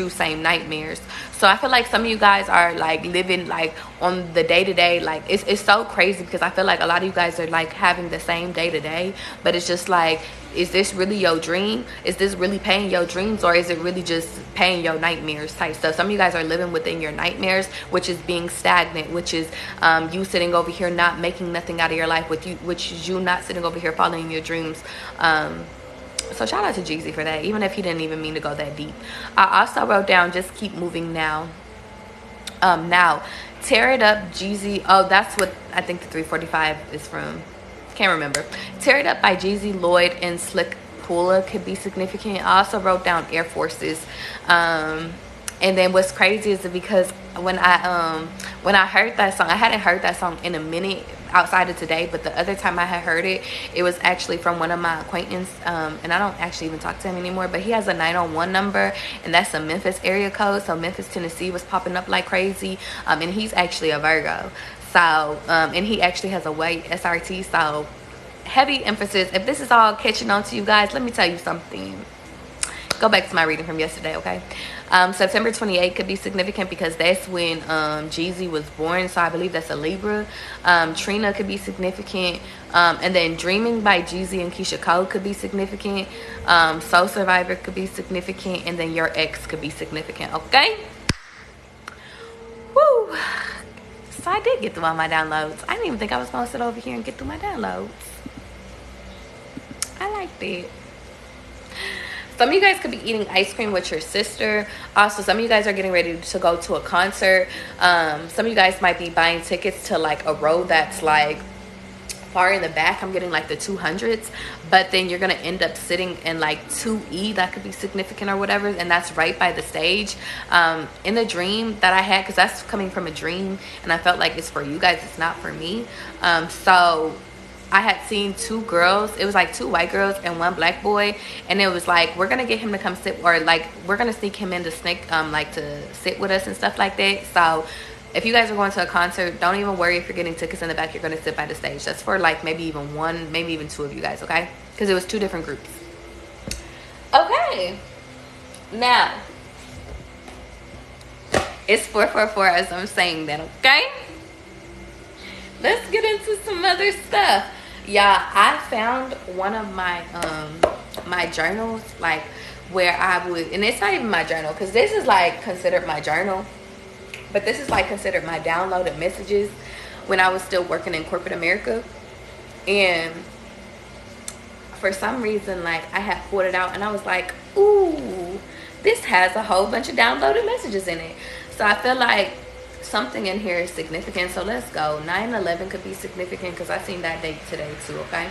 [SPEAKER 1] Same nightmares. So I feel like some of you guys are like living like on the day-to-day, like it's so crazy, because I feel like a lot of you guys are like having the same day-to-day, but it's just like, is this really your dream? Is this really paying your dreams, or is it really just paying your nightmares type stuff? Some of you guys are living within your nightmares, which is being stagnant, which is you sitting over here not making nothing out of your life, which is you not sitting over here following your dreams. So shout out to Jeezy for that, even if he didn't even mean to go that deep. I also wrote down just keep moving now. Now tear it up, Jeezy. Oh, that's what I think the 3:45 is from. Can't remember. Tear It Up by Jeezy, Lloyd, and Slick Pula could be significant. I also wrote down Air Forces. And then what's crazy is that because when I heard that song, I hadn't heard that song in a minute outside of today, but the other time I had heard it, it was actually from one of my acquaintances, and I don't actually even talk to him anymore, but he has a 901 number, and that's a Memphis area code. So Memphis, Tennessee was popping up like crazy, and he's actually a Virgo. So and he actually has a white SRT. So heavy emphasis. If this is all catching on to you guys, let me tell you something. Go back to my reading from yesterday, okay? September 28th could be significant because that's when Jeezy was born, so I believe that's a Libra. Trina could be significant, and then Dreaming by Jeezy and Keisha Cole could be significant. Soul Survivor could be significant, and then Your Ex could be significant, okay? Woo! So I did get through all my downloads. I didn't even think I was going to sit over here and get through my downloads. I liked it. Some of you guys could be eating ice cream with your sister. Also, some of you guys are getting ready to go to a concert. Some of you guys might be buying tickets to like a row that's like far in the back. I'm getting like the 200s, but then you're gonna end up sitting in like 2E. That could be significant or whatever, and that's right by the stage. In the dream that I had, because that's coming from a dream, and I felt like it's for you guys, it's not for me. So I had seen two girls. It was like two white girls and one black boy, and it was like, we're gonna get him to come sit, or like we're gonna sneak him in to like to sit with us and stuff like that. So if you guys are going to a concert, don't even worry if you're getting tickets in the back. You're gonna sit by the stage. That's for like maybe even one, maybe even two of you guys, okay? Because it was two different groups. Okay, now it's 444 as I'm saying that, okay? Let's get into some other stuff. Yeah, I found one of my my journals, like where I would, and it's not even my journal, because this is like considered my journal, but this is like considered my downloaded messages when I was still working in corporate America. And for some reason, like I had pulled it out and I was like, ooh, this has a whole bunch of downloaded messages in it. So I feel like something in here is significant. So let's go. 9/11 could be significant because I seen that date today too, okay?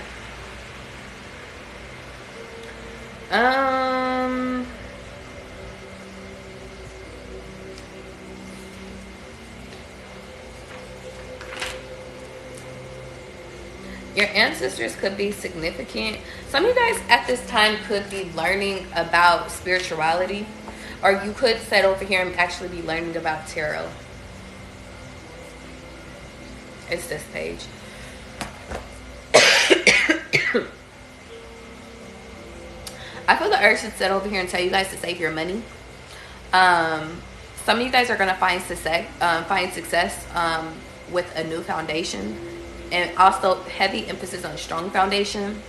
[SPEAKER 1] Your ancestors could be significant. Some of you guys at this time could be learning about spirituality, or you could sit over here and actually be learning about tarot. It's this page. I feel the urge to sit over here and tell you guys to save your money. Some of you guys are going to find success with a new foundation, and also heavy emphasis on strong foundation.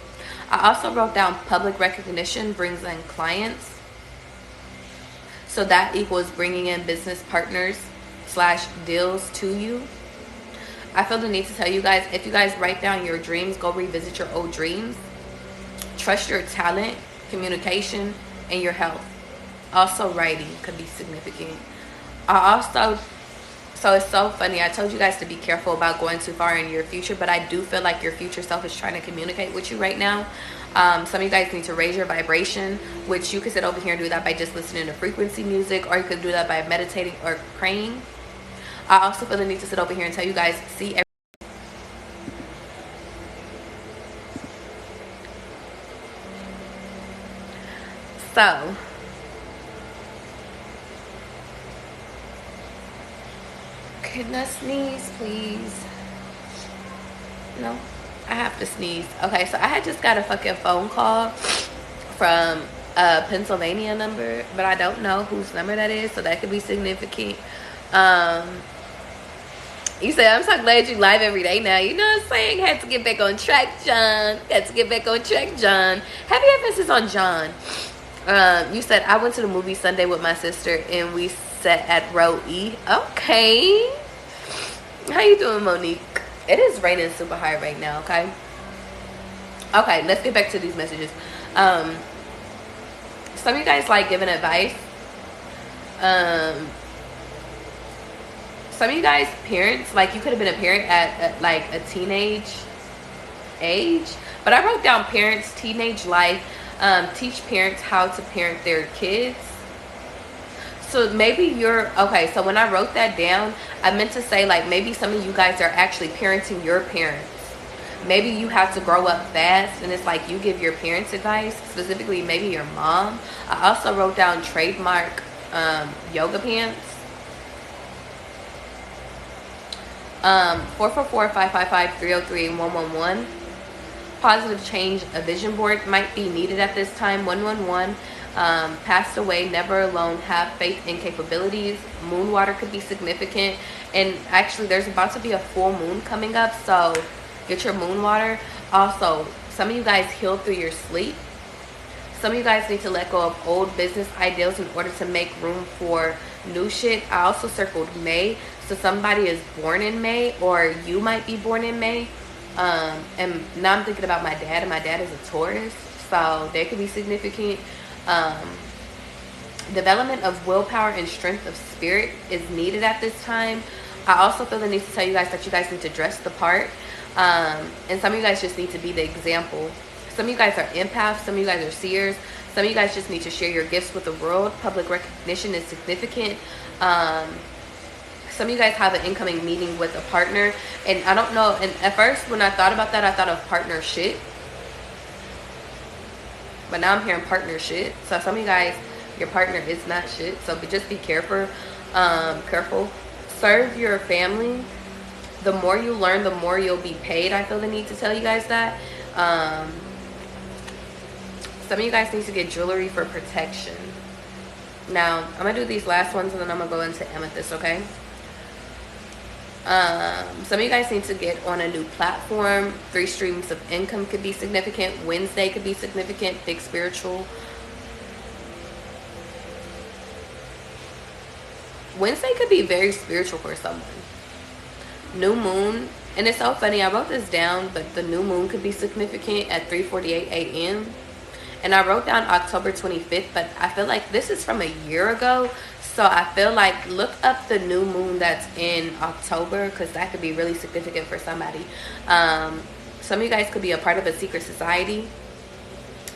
[SPEAKER 1] I also wrote down public recognition brings in clients. So that equals bringing in business partners / deals to you. I feel the need to tell you guys, if you guys write down your dreams, go revisit your old dreams. Trust your talent, communication, and your health. Also, writing could be significant. So it's so funny. I told you guys to be careful about going too far in your future, but I do feel like your future self is trying to communicate with you right now. Some of you guys need to raise your vibration, which you could sit over here and do that by just listening to frequency music, or you could do that by meditating or praying. I also feel the need to sit over here and tell you guys, see so can I sneeze, please? No, I have to sneeze. Okay, so I had just got a fucking phone call from a Pennsylvania number, but I don't know whose number that is, so that could be significant. You say, I'm so glad you live every day now. You know what I'm saying? Had to get back on track, John. Had to get back on track, John. Heavy emphasis on John. You said, I went to the movie Sunday with my sister, and we sat at row E. Okay. How you doing, Monique? It is raining super hard right now, okay? Okay, let's get back to these messages. Some of you guys like giving advice. Some of you guys parents, like you could have been a parent at like a teenage age, but I wrote down parents, teenage life, teach parents how to parent their kids. So maybe you're, okay, so when I wrote that down, I meant to say like maybe some of you guys are actually parenting your parents. Maybe you have to grow up fast, and it's like you give your parents advice, specifically maybe your mom. I also wrote down trademark yoga pants. 444-555-303-111. Positive change, a vision board might be needed at this time. 111. Passed away, never alone, have faith in capabilities. Moon water could be significant, and actually there's about to be a full moon coming up, so get your moon water. Also, some of you guys heal through your sleep. Some of you guys need to let go of old business ideals in order to make room for new shit. I also circled May, so somebody is born in May, or you might be born in May. And now I'm thinking about my dad, and my dad is a Taurus, so they could be significant. Development of willpower and strength of spirit is needed at this time. I also feel the need to tell you guys that you guys need to dress the part, and some of you guys just need to be the example. Some of you guys are empaths, some of you guys are seers, some of you guys just need to share your gifts with the world. Public recognition is significant. Some of you guys have an incoming meeting with a partner, and I don't know, and at first when I thought about that, I thought of partnership, but now I'm hearing partnership. So some of you guys, your partner is not shit, so just be careful. Serve your family. The more you learn, the more you'll be paid. I feel the need to tell you guys that. Some of you guys need to get jewelry for protection. Now I'm gonna do these last ones, and then I'm gonna go into amethyst, okay? Some of you guys need to get on a new platform. 3 streams of income could be significant. Wednesday could be significant. Big spiritual. Wednesday could be very spiritual for someone. New moon, and it's so funny, I wrote this down, but the new moon could be significant at 3:48 a.m. and I wrote down October 25th, but I feel like this is from a year ago. So I feel like look up the new moon that's in October, because that could be really significant for somebody. Some of you guys could be a part of a secret society.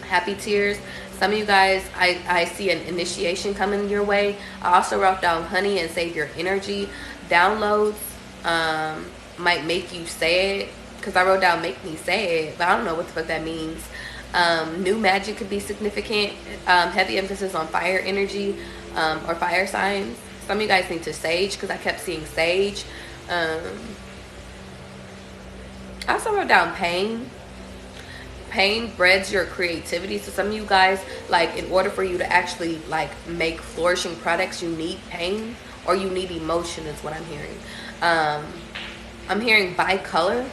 [SPEAKER 1] Happy tears. Some of you guys, I see an initiation coming your way. I also wrote down honey and save your energy. Downloads might make you sad. because I wrote down make me sad, but I don't know what the fuck that means. New magic could be significant. Heavy emphasis on fire energy, or fire signs. Some of you guys need to sage, because I kept seeing sage. I also wrote down pain. Pain breeds your creativity. So some of you guys, like, in order for you to actually like make flourishing products, you need pain, or you need emotion, is what I'm hearing. I'm hearing buy color,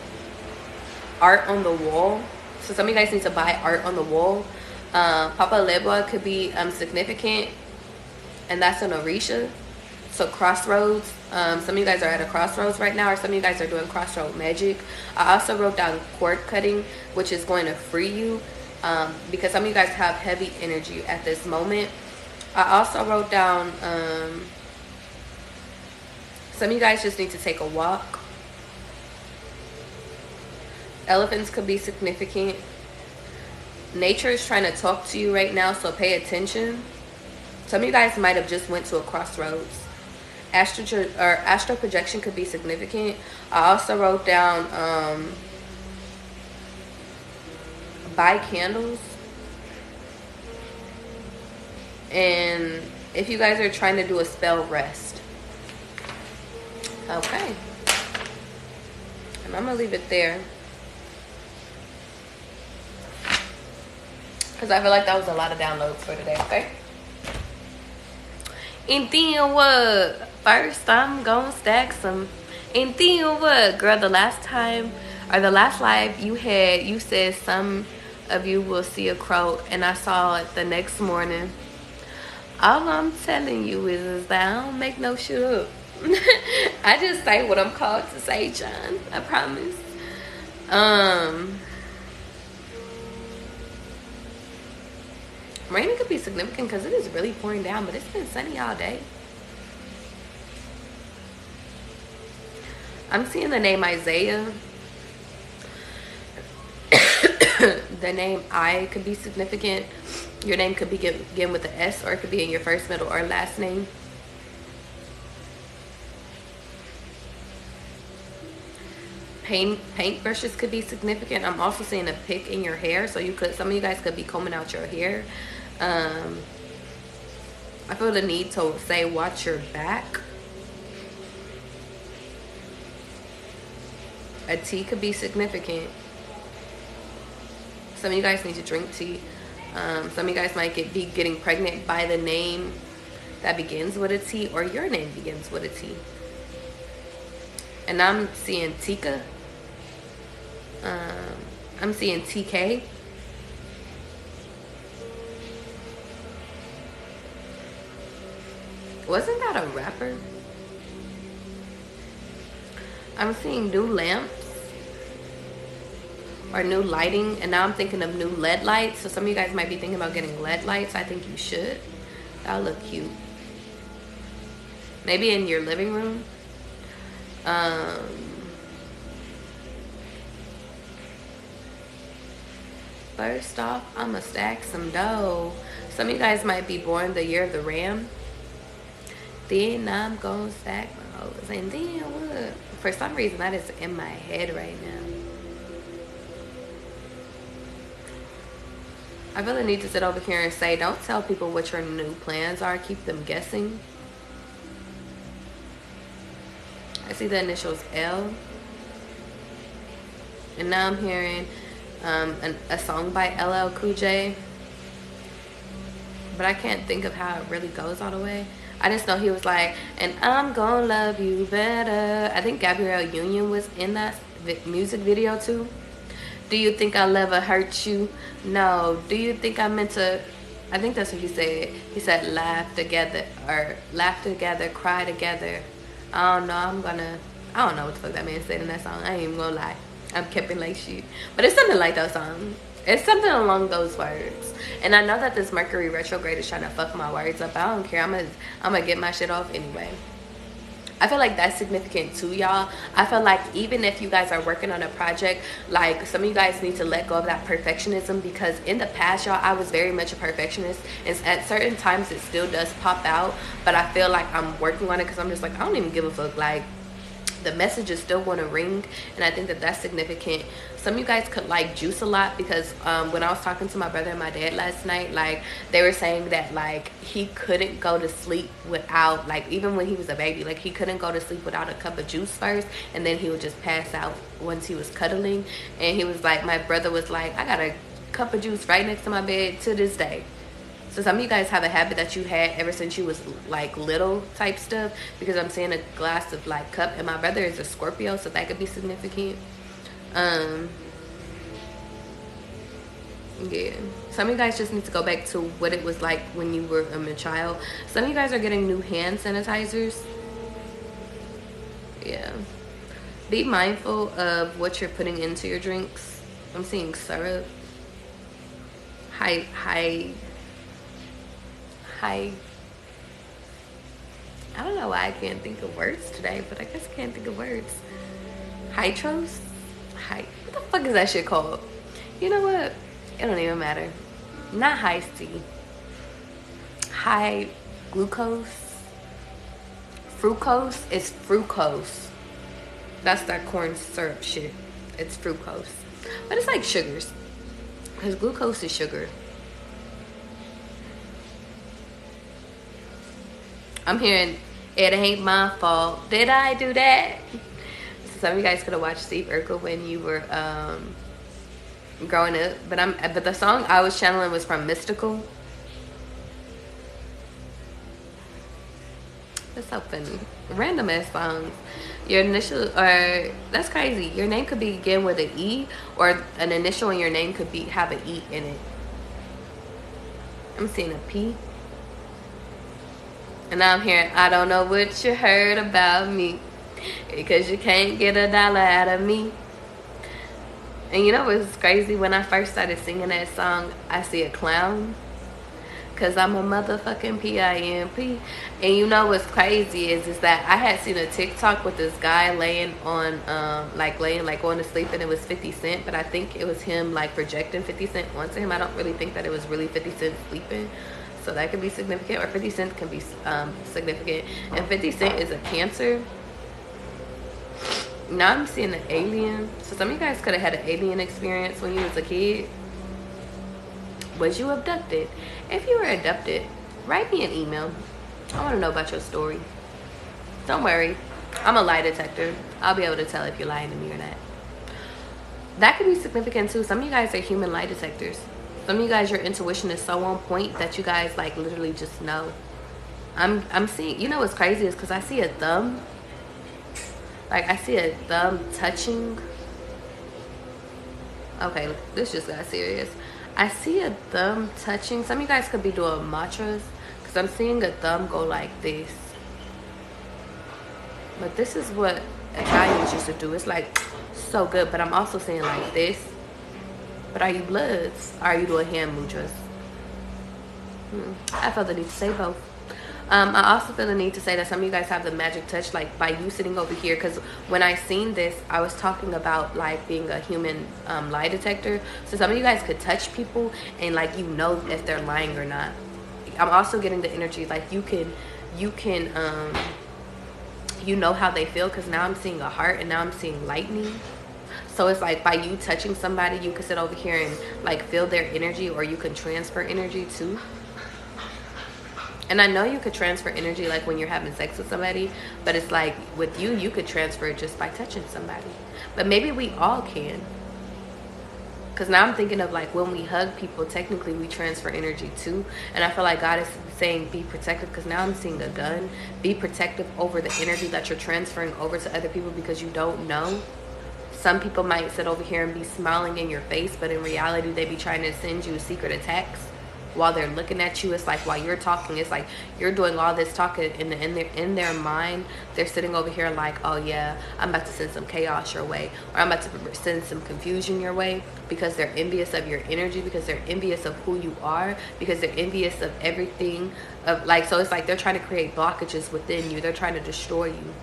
[SPEAKER 1] art on the wall. So some of you guys need to buy art on the wall. Papa Lebwa could be significant, and that's an Orisha. So crossroads. Some of you guys are at a crossroads right now, or some of you guys are doing crossroad magic. I also wrote down cord cutting, which is going to free you, because some of you guys have heavy energy at this moment. I also wrote down some of you guys just need to take a walk. Elephants could be significant. Nature is trying to talk to you right now, so pay attention. Some of you guys might have just went to a crossroads. Astral projection could be significant. I also wrote down buy candles. And if you guys are trying to do a spell, rest. Okay. And I'm going to leave it there, because I feel like that was a lot of downloads for today, okay? And then what? First, I'm gonna stack some. And then what? Girl, the last time, or the last live you had, you said some of you will see a crow, and I saw it the next morning. All I'm telling you is that I don't make no shit up. I just say what I'm called to say, John. I promise. Rain could be significant because it is really pouring down, but it's been sunny all day. I'm seeing the name Isaiah. The name I could be significant. Your name could begin with an S, or it could be in your first, middle, or last name. Paint brushes could be significant. I'm also seeing a pick in your hair, so some of you guys could be combing out your hair. I feel the need to say watch your back. A tea could be significant. Some of you guys need to drink tea. Some of you guys might be getting pregnant by the name that begins with a T, or your name begins with a T. And I'm seeing Tika. I'm seeing TK. Wasn't that a rapper? I'm seeing new lamps or new lighting, and now I'm thinking of new LED lights. So some of you guys might be thinking about getting LED lights. I think you should. That'll look cute. Maybe in your living room. First off, I'ma stack some dough. Some of you guys might be born the year of the ram. Then I'm gonna stack my hoes. And then what? For some reason, that is in my head right now. I really need to sit over here and say, don't tell people what your new plans are. Keep them guessing. I see the initials L. And now I'm hearing a song by LL Cool J. But I can't think of how it really goes all the way. I just know he was like, and I'm gonna love you better. I think Gabrielle Union was in that music video too. Do you think I'll ever hurt you? No. Do you think I meant to? I think that's what he said. He said laugh together, or laugh together, cry together. I don't know. I don't know what the fuck that man said in that song. I ain't even gonna lie. I'm keeping like shit. But it's something like that song. It's something along those words. And I know that this Mercury retrograde is trying to fuck my words up. I don't care. I'm gonna get my shit off anyway. I feel like that's significant too, y'all. I feel like even if you guys are working on a project, like some of you guys need to let go of that perfectionism, because in the past, y'all, I was very much a perfectionist, and at certain times it still does pop out, but I feel like I'm working on it, because I'm just like, I don't even give a fuck. Like, the message is still going to ring, and I think that that's significant. Some of you guys could like juice a lot, because when I was talking to my brother and my dad last night, like they were saying that like he couldn't go to sleep without, like even when he was a baby, like he couldn't go to sleep without a cup of juice first, and then he would just pass out once he was cuddling. And he was like, my brother was like, I got a cup of juice right next to my bed to this day. So some of you guys have a habit that you had ever since you was like little type stuff, because I'm seeing a glass of like cup, and my brother is a Scorpio, so that could be significant. Yeah, some of you guys just need to go back to what it was like when you were a child. Some of you guys are getting new hand sanitizers. Yeah, be mindful of what you're putting into your drinks. I'm seeing syrup, high, I don't know why I can't think of words today, but I guess I can't think of words. Hydros? What the fuck is that shit called? You know what? It don't even matter. Not high C. High glucose. Fructose? It's fructose. That's that corn syrup shit. It's fructose. But it's like sugars, because glucose is sugar. I'm hearing, it ain't my fault. Did I do that? So some of you guys could have watched Steve Urkel when you were growing up. But the song I was channeling was from Mystical. That's so funny. Random ass songs. Your initial, or that's crazy. Your name could begin with an E, or an initial in your name could have an E in it. I'm seeing a P. And now I'm hearing, I don't know what you heard about me, because you can't get $1 out of me. And you know what's crazy? When I first started singing that song, I see a clown, because I'm a motherfucking P-I-M-P. And you know what's crazy is that I had seen a TikTok with this guy laying on, going to sleep, and it was 50 Cent. But I think it was him like projecting 50 Cent onto him. I don't really think that it was really 50 Cent sleeping. So that could be significant, or 50 Cent can be significant. And 50 Cent is a Cancer. Now I'm seeing an alien. So some of you guys could have had an alien experience when you was a kid. Was you abducted? If you were abducted, write me an email. I want to know about your story. Don't worry, I'm a lie detector. I'll be able to tell if you're lying to me or not. That could be significant too. Some of you guys are human lie detectors. Some of you guys, your intuition is so on point that you guys like literally just know. I'm seeing, you know what's crazy is because I see a thumb. Like I see a thumb touching. Okay, this just got serious. I see a thumb touching. Some of you guys could be doing mantras, because I'm seeing a thumb go like this. But this is what Italians used to do. It's like so good. But I'm also seeing like this. But are you bloods? Or are you doing hand mudras? I felt the need to say both. I also feel the need to say that some of you guys have the magic touch, like by you sitting over here. Because when I seen this, I was talking about like being a human lie detector. So some of you guys could touch people and like you know if they're lying or not. I'm also getting the energy like you know how they feel, because now I'm seeing a heart and now I'm seeing lightning. So it's like by you touching somebody, you can sit over here and like feel their energy, or you can transfer energy too. And I know you could transfer energy like when you're having sex with somebody, but it's like with you could transfer it just by touching somebody. But maybe we all can. Because now I'm thinking of like when we hug people, technically we transfer energy too. And I feel like God is saying be protective, because now I'm seeing a gun. Be protective over the energy that you're transferring over to other people, because you don't know. Some people might sit over here and be smiling in your face, but in reality they be trying to send you secret attacks while they're looking at you. It's like while you're talking, it's like you're doing all this talking in their mind. They're sitting over here like, oh yeah, I'm about to send some chaos your way, or I'm about to send some confusion your way, because they're envious of your energy, because they're envious of who you are, because they're envious of everything of like, so it's like they're trying to create blockages within you. They're trying to destroy you.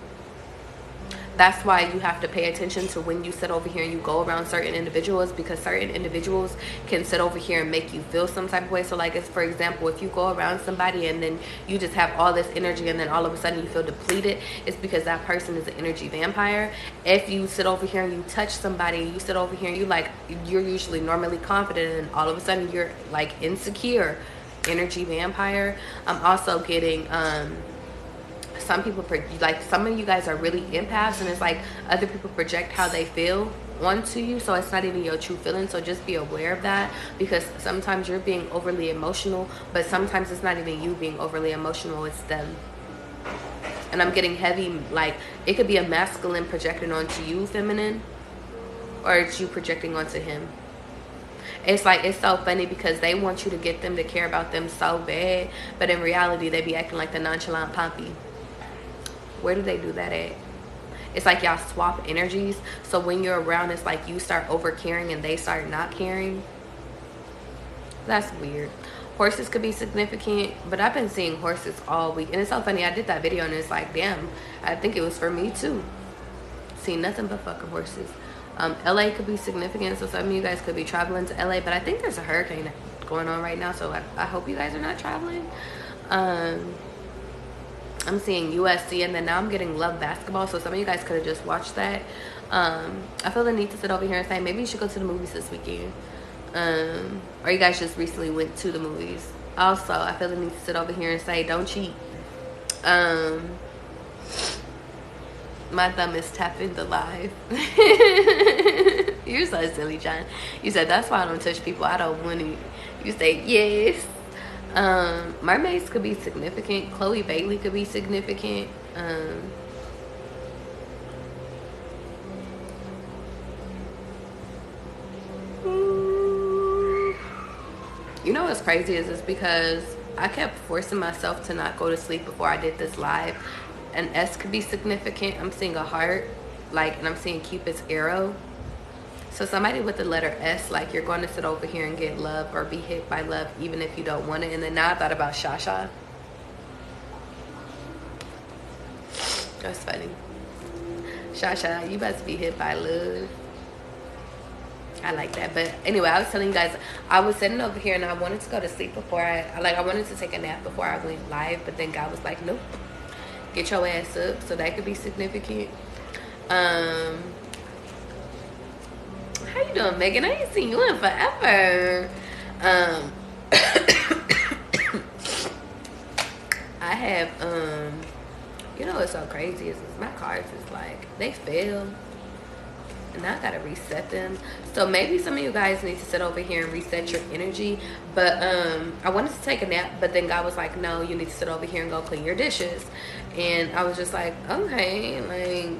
[SPEAKER 1] That's why you have to pay attention to when you sit over here and you go around certain individuals, because certain individuals can sit over here and make you feel some type of way. So like, it's, for example, if you go around somebody and then you just have all this energy and then all of a sudden you feel depleted, it's because that person is an energy vampire. If you sit over here and you touch somebody, you sit over here and you like, you're usually normally confident and all of a sudden you're like insecure, energy vampire. I'm also getting some people, like some of you guys are really empaths, and it's like other people project how they feel onto you, so it's not even your true feeling. So just be aware of that, because sometimes you're being overly emotional, but sometimes it's not even you being overly emotional, it's them. And I'm getting heavy, like it could be a masculine projecting onto you, feminine, or it's you projecting onto him. It's like, it's so funny because they want you to get them to care about them so bad, but in reality they be acting like the nonchalant Pompey. Where do they do that at? It's like y'all swap energies. So when you're around, it's like you start over caring and they start not caring. That's weird. Horses could be significant, but I've been seeing horses all week. And it's so funny, I did that video and it's like, damn, I think it was for me too. See nothing but fucking horses. LA could be significant, so some of you guys could be traveling to LA, but I think there's a hurricane going on right now, so I hope you guys are not traveling. I'm seeing USC, and then now I'm getting Love Basketball, so some of you guys could have just watched that. I feel the need to sit over here and say, maybe you should go to the movies this weekend. Or you guys just recently went to the movies. Also, I feel the need to sit over here and say, don't cheat. My thumb is tapping the live. You're so silly, John. You said, that's why I don't touch people. I don't want to. You say, yes. Mermaids could be significant. Chloe Bailey could be significant. You know what's crazy is because I kept forcing myself to not go to sleep before I did this live. An S could be significant. I'm seeing a heart, like, and I'm seeing Cupid's arrow. So somebody with the letter S, like, you're going to sit over here and get love or be hit by love even if you don't want it. And then now I thought about Shasha. That's funny. Shasha, you about to be hit by love. I like that. But anyway, I was telling you guys, I was sitting over here and I wanted to go to sleep before I wanted to take a nap before I went live. But then God was like, nope, get your ass up. So that could be significant. How you doing, Megan? I ain't seen you in forever. I have, you know what's so crazy is my cards is like, they fail. And I gotta reset them. So maybe some of you guys need to sit over here and reset your energy. But I wanted to take a nap, but then God was like, no, you need to sit over here and go clean your dishes. And I was just like, okay, like,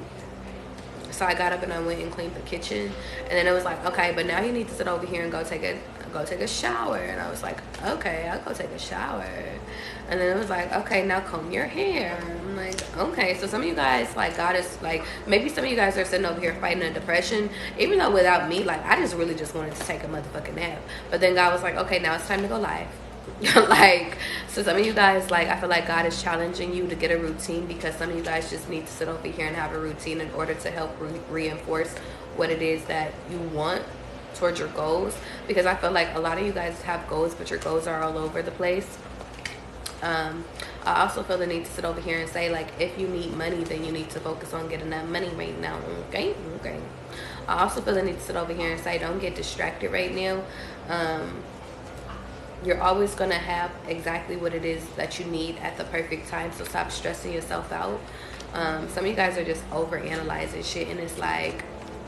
[SPEAKER 1] so I got up and I went and cleaned the kitchen, and then it was like, okay, but now you need to sit over here and go take a shower. And I was like, okay, I'll go take a shower. And then it was like, okay, now comb your hair. I'm like, okay. So some of you guys, like, God is like, maybe some of you guys are sitting over here fighting a depression, even though without me, like, I just really just wanted to take a motherfucking nap. But then God was like, okay, now it's time to go live. Like, so some of you guys, like, I feel like God is challenging you to get a routine, because some of you guys just need to sit over here and have a routine in order to help reinforce what it is that you want towards your goals. Because I feel like a lot of you guys have goals, but your goals are all over the place. I also feel the need to sit over here and say, like, if you need money, then you need to focus on getting that money right now. Okay. I also feel the need to sit over here and say, don't get distracted right now. You're always going to have exactly what it is that you need at the perfect time. So stop stressing yourself out. Some of you guys are just over analyzing shit, and it's like,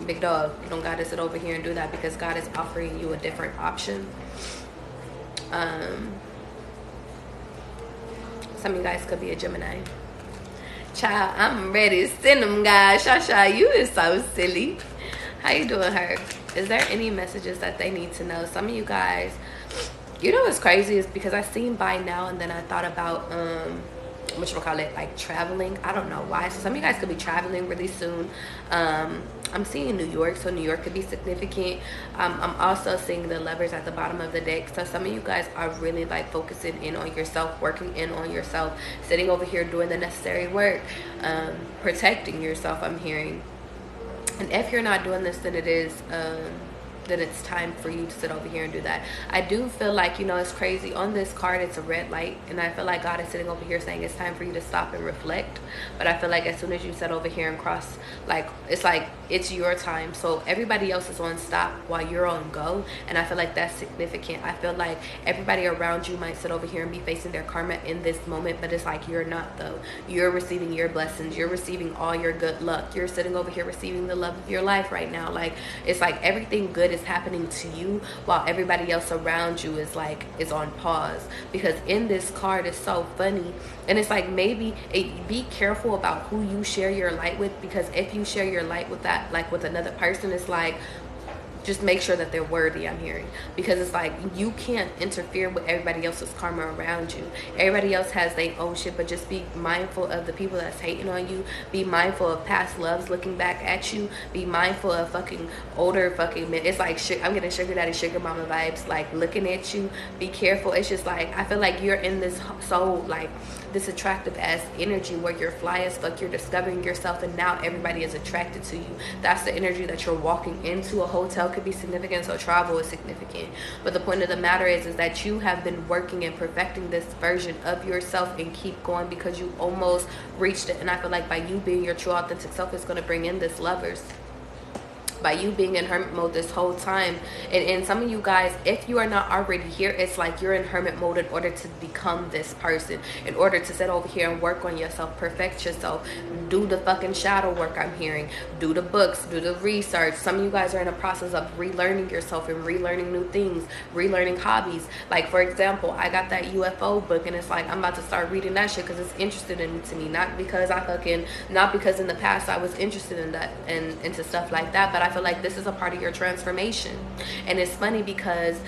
[SPEAKER 1] big dog, you don't got to sit over here and do that, because God is offering you a different option. Some of you guys could be a Gemini. Child, I'm ready. Send them, guys. Shasha, you is so silly. How you doing, her? Is there any messages that they need to know? Some of you guys, you know what's crazy is because I seen by now, and then I thought about whatchamacallit, like traveling. I don't know why. So some of you guys could be traveling really soon. I'm seeing New York, so New York could be significant. I'm also seeing the Lovers at the bottom of the deck. So some of you guys are really like focusing in on yourself, working in on yourself, sitting over here doing the necessary work, protecting yourself, I'm hearing. And if you're not doing this, then then it's time for you to sit over here and do that. I do feel like, you know, it's crazy. On this card, it's a red light. And I feel like God is sitting over here saying it's time for you to stop and reflect. But I feel like as soon as you sit over here and cross, like it's your time. So everybody else is on stop while you're on go. And I feel like that's significant. I feel like everybody around you might sit over here and be facing their karma in this moment. But it's like you're not, though. You're receiving your blessings. You're receiving all your good luck. You're sitting over here receiving the love of your life right now. Like, it's like everything good is happening to you while everybody else around you is on pause. Because in this card, it's so funny, and it's like maybe be careful about who you share your light with, because if you share your light with that, like with another person, it's like just make sure that they're worthy, I'm hearing. Because it's like you can't interfere with everybody else's karma around you. Everybody else has their own shit, but just be mindful of the people that's hating on you. Be mindful of past loves looking back at you. Be mindful of fucking older fucking men. It's like I'm getting sugar daddy, sugar mama vibes, like looking at you. Be careful. It's just like I feel like you're in this soul, like this attractive ass energy where you're fly as fuck, you're discovering yourself, and now everybody is attracted to you. That's the energy that you're walking into. A hotel could be significant, so travel is significant. But the point of the matter is that you have been working and perfecting this version of yourself, and keep going because you almost reached it. And I feel like by you being your true authentic self is going to bring in this Lovers. By you being in hermit mode this whole time. And some of you guys, if you are not already here, it's like you're in hermit mode in order to become this person, in order to sit over here and work on yourself, perfect yourself, do the fucking shadow work, I'm hearing, do the books, do the research. Some of you guys are in a process of relearning yourself and relearning new things, relearning hobbies. Like for example, I got that UFO book, and it's like I'm about to start reading that shit because it's interested to me, not because in the past I was interested in that and into stuff like that, but I feel like this is a part of your transformation. And it's funny because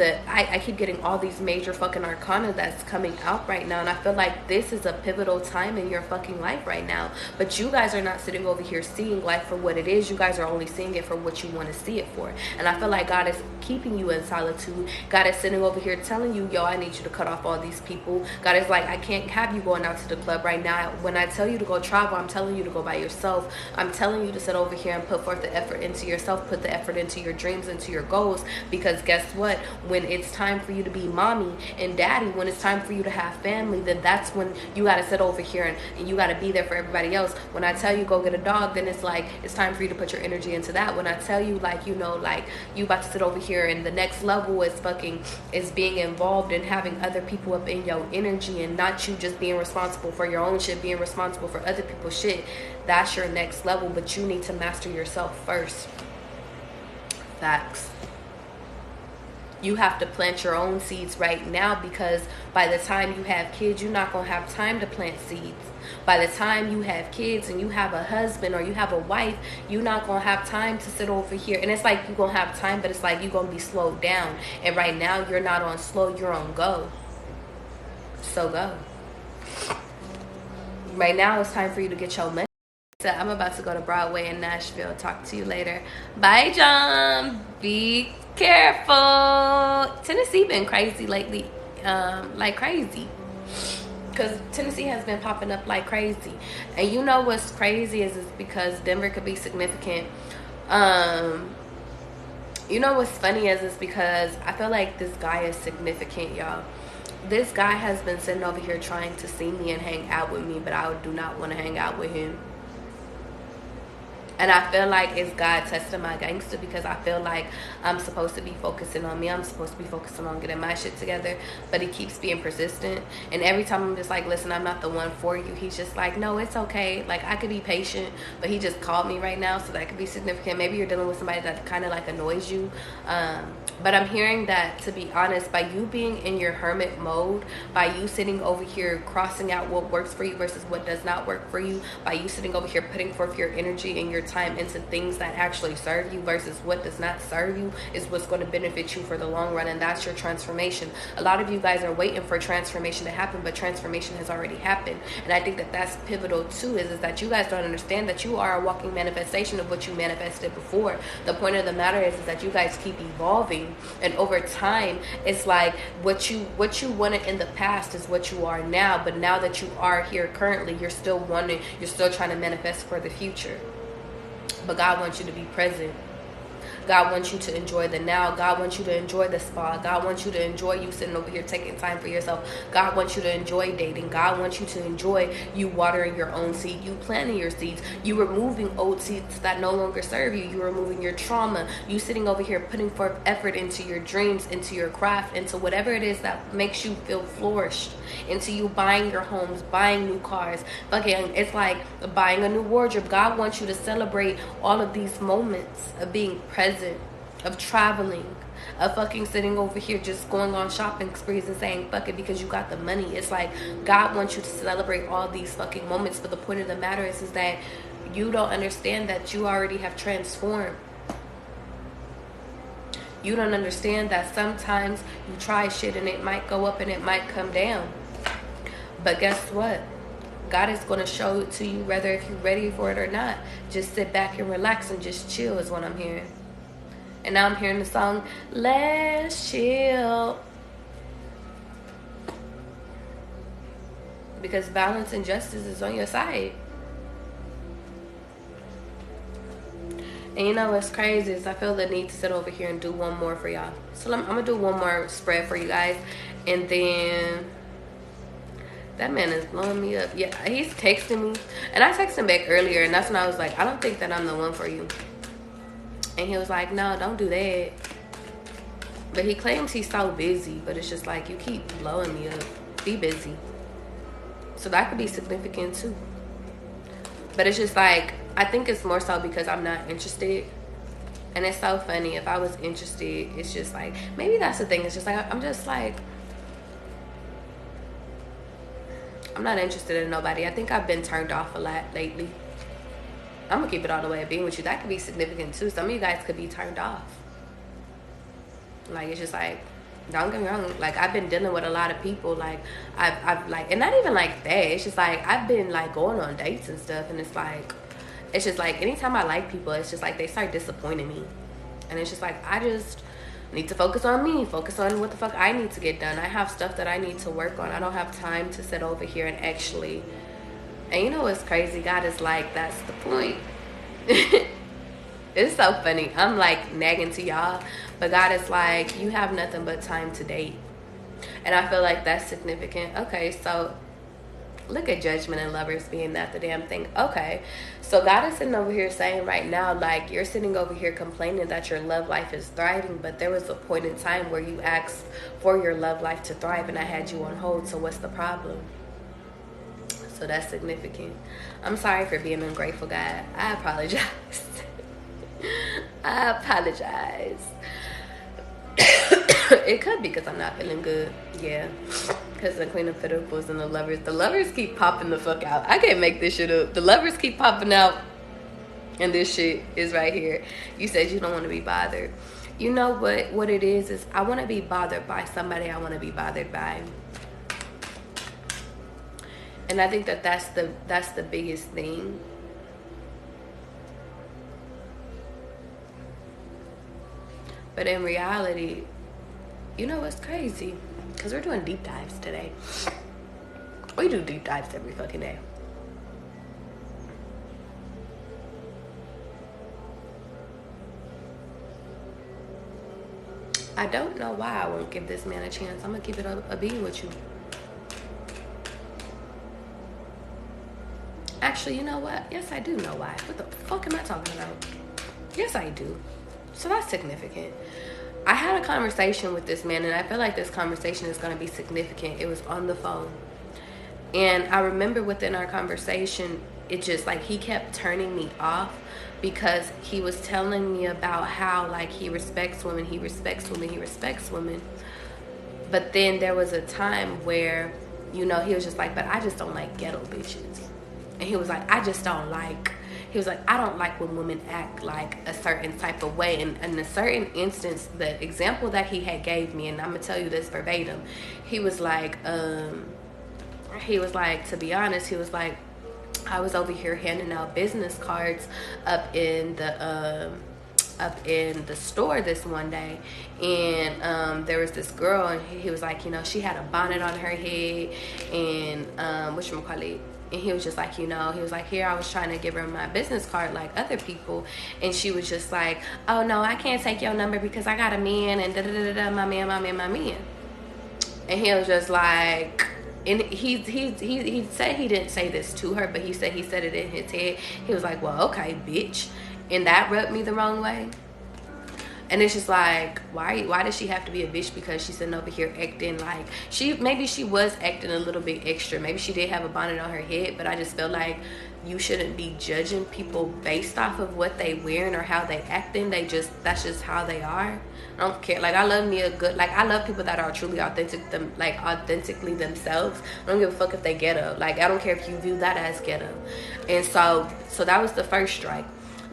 [SPEAKER 1] I keep getting all these major fucking arcana that's coming out right now, and I feel like this is a pivotal time in your fucking life right now. But you guys are not sitting over here seeing life for what it is. You guys are only seeing it for what you want to see it for. And I feel like God is keeping you in solitude. God is sitting over here telling you, yo, I need you to cut off all these people. God is like, I can't have you going out to the club right now. When I tell you to go travel, I'm telling you to go by yourself. I'm telling you to sit over here and put forth the effort into yourself, put the effort into your dreams, into your goals. Because guess what? When it's time for you to be mommy and daddy, when it's time for you to have family, then that's when you got to sit over here and you got to be there for everybody else. When I tell you go get a dog, then it's like it's time for you to put your energy into that. When I tell you, like, you know, like you about to sit over here and the next level is being involved in having other people up in your energy, and not you just being responsible for your own shit, being responsible for other people's shit. That's your next level, but you need to master yourself first. Facts. You have to plant your own seeds right now, because by the time you have kids, you're not going to have time to plant seeds. By the time you have kids and you have a husband or you have a wife, you're not going to have time to sit over here. And it's like you're going to have time, but it's like you're going to be slowed down. And right now, you're not on slow, you're on go. So go. Right now, it's time for you to get your money. So I'm about to go to Broadway in Nashville. Talk to you later. Bye, John. Be careful. Tennessee been crazy lately, like crazy, because Tennessee has been popping up like crazy. And you know what's crazy is because Denver could be significant. You know what's funny is because I feel like this guy is significant, y'all. This guy has been sitting over here trying to see me and hang out with me, but I do not want to hang out with him. And I feel like it's God testing my gangster, because I feel like I'm supposed to be focusing on me. I'm supposed to be focusing on getting my shit together. But he keeps being persistent. And every time I'm just like, listen, I'm not the one for you. He's just like, no, it's okay. Like, I could be patient. But he just called me right now, so that could be significant. Maybe you're dealing with somebody that kind of like annoys you. But I'm hearing that, to be honest, by you being in your hermit mode, by you sitting over here crossing out what works for you versus what does not work for you, by you sitting over here putting forth your energy and your your time into things that actually serve you versus what does not serve you is what's going to benefit you for the long run, and that's your transformation. A lot of you guys are waiting for transformation to happen, but transformation has already happened. And I think that that's pivotal too, is that you guys don't understand that you are a walking manifestation of what you manifested before. The point of the matter is that you guys keep evolving, and over time it's like what you wanted in the past is what you are now. But now that you are here currently, you're still trying to manifest for the future. But God wants you to be present. God wants you to enjoy the now. God wants you to enjoy the spa. God wants you to enjoy you sitting over here taking time for yourself. God wants you to enjoy dating. God wants you to enjoy you watering your own seed, you planting your seeds, you removing old seeds that no longer serve you, you removing your trauma, you sitting over here putting forth effort into your dreams, into your craft, into whatever it is that makes you feel flourished, into you buying your homes, buying new cars. Fucking, it's like buying a new wardrobe. God wants you to celebrate all of these moments of being present, of traveling, of fucking sitting over here just going on shopping sprees and saying fuck it because you got the money. It's like God wants you to celebrate all these fucking moments, but the point of the matter is that you don't understand that you already have transformed. You don't understand that sometimes you try shit and it might go up and it might come down. But guess what? God is going to show it to you whether if you're ready for it or not. Just sit back and relax and just chill is what I'm hearing. And now I'm hearing the song, Let's Chill. Because balance and justice is on your side. And you know what's crazy is I feel the need to sit over here and do one more for y'all. So I'm going to do one more spread for you guys. And then that man is blowing me up. Yeah, he's texting me. And I texted him back earlier. And that's when I was like, I don't think that I'm the one for you. And he was like, no, don't do that. But he claims he's so busy. But it's just like, you keep blowing me up. Be busy. So that could be significant too. But it's just like, I think it's more so because I'm not interested. And it's so funny. If I was interested, it's just like, maybe that's the thing. It's just like, I'm just like, I'm not interested in nobody. I think I've been turned off a lot lately. I'm gonna keep it all the way of being with you. That could be significant too. Some of you guys could be turned off. Like, it's just like, don't get me wrong, like I've been dealing with a lot of people, like I've like, and not even like that, it's just like I've been like going on dates and stuff, and it's just like anytime I like people, it's just like they start disappointing me. And it's just like I just need to focus on me, focus on what the fuck I need to get done. I have stuff that I need to work on. I don't have time to sit over here and actually. And you know what's crazy? God is like, that's the point. It's so funny. I'm like nagging to y'all, but God is like, you have nothing but time to date. And I feel like that's significant. Okay, so look at judgment and lovers being that the damn thing. Okay, so God is sitting over here saying right now, like, you're sitting over here complaining that your love life is thriving, but there was a point in time where you asked for your love life to thrive and I had you on hold. So what's the problem? So that's significant. I'm sorry for being ungrateful, God. I apologize. I apologize. It could be because I'm not feeling good. Yeah. Because the Queen of Pentacles and the lovers keep popping the fuck out. I can't make this shit up. The lovers keep popping out. And this shit is right here. You said you don't want to be bothered. You know what it is I want to be bothered by somebody I want to be bothered by. And I think that that's the biggest thing. But in reality, you know what's crazy? Because we're doing deep dives today. We do deep dives every fucking day. I don't know why I won't give this man a chance. I'm going to keep it a being with you. Actually, you know what? Yes, I do know why. What the fuck am I talking about? Yes, I do. So that's significant. I had a conversation with this man, and I feel like this conversation is going to be significant. It was on the phone. And I remember within our conversation, it just like he kept turning me off because he was telling me about how like he respects women, he respects women, he respects women. But then there was a time where, you know, he was just like, but I just don't like ghetto bitches. And he was like, I just don't like, he was like, I don't like when women act like a certain type of way. And in a certain instance, the example that he had gave me, and I'm gonna tell you this verbatim, he was like, to be honest, he was like, I was over here handing out business cards up in the store this one day, and there was this girl, and he was like, she had a bonnet on her head, and whatchamacallit, and he was just like, he was like, here, I was trying to give her my business card like other people, and she was just like, oh no, I can't take your number because I got a man, and da da da da, my man. And he was just like, and he said he didn't say this to her, but he said it in his head. He was like, well, okay, bitch. And that rubbed me the wrong way. And it's just like, why does she have to be a bitch because she's sitting over here acting like maybe she was acting a little bit extra. Maybe she did have a bonnet on her head, but I just felt like you shouldn't be judging people based off of what they wearing or how they acting. That's just how they are. I don't care. Like, I love I love people that are truly authentically themselves. I don't give a fuck if they ghetto. Like, I don't care if you view that as ghetto. And so that was the first strike.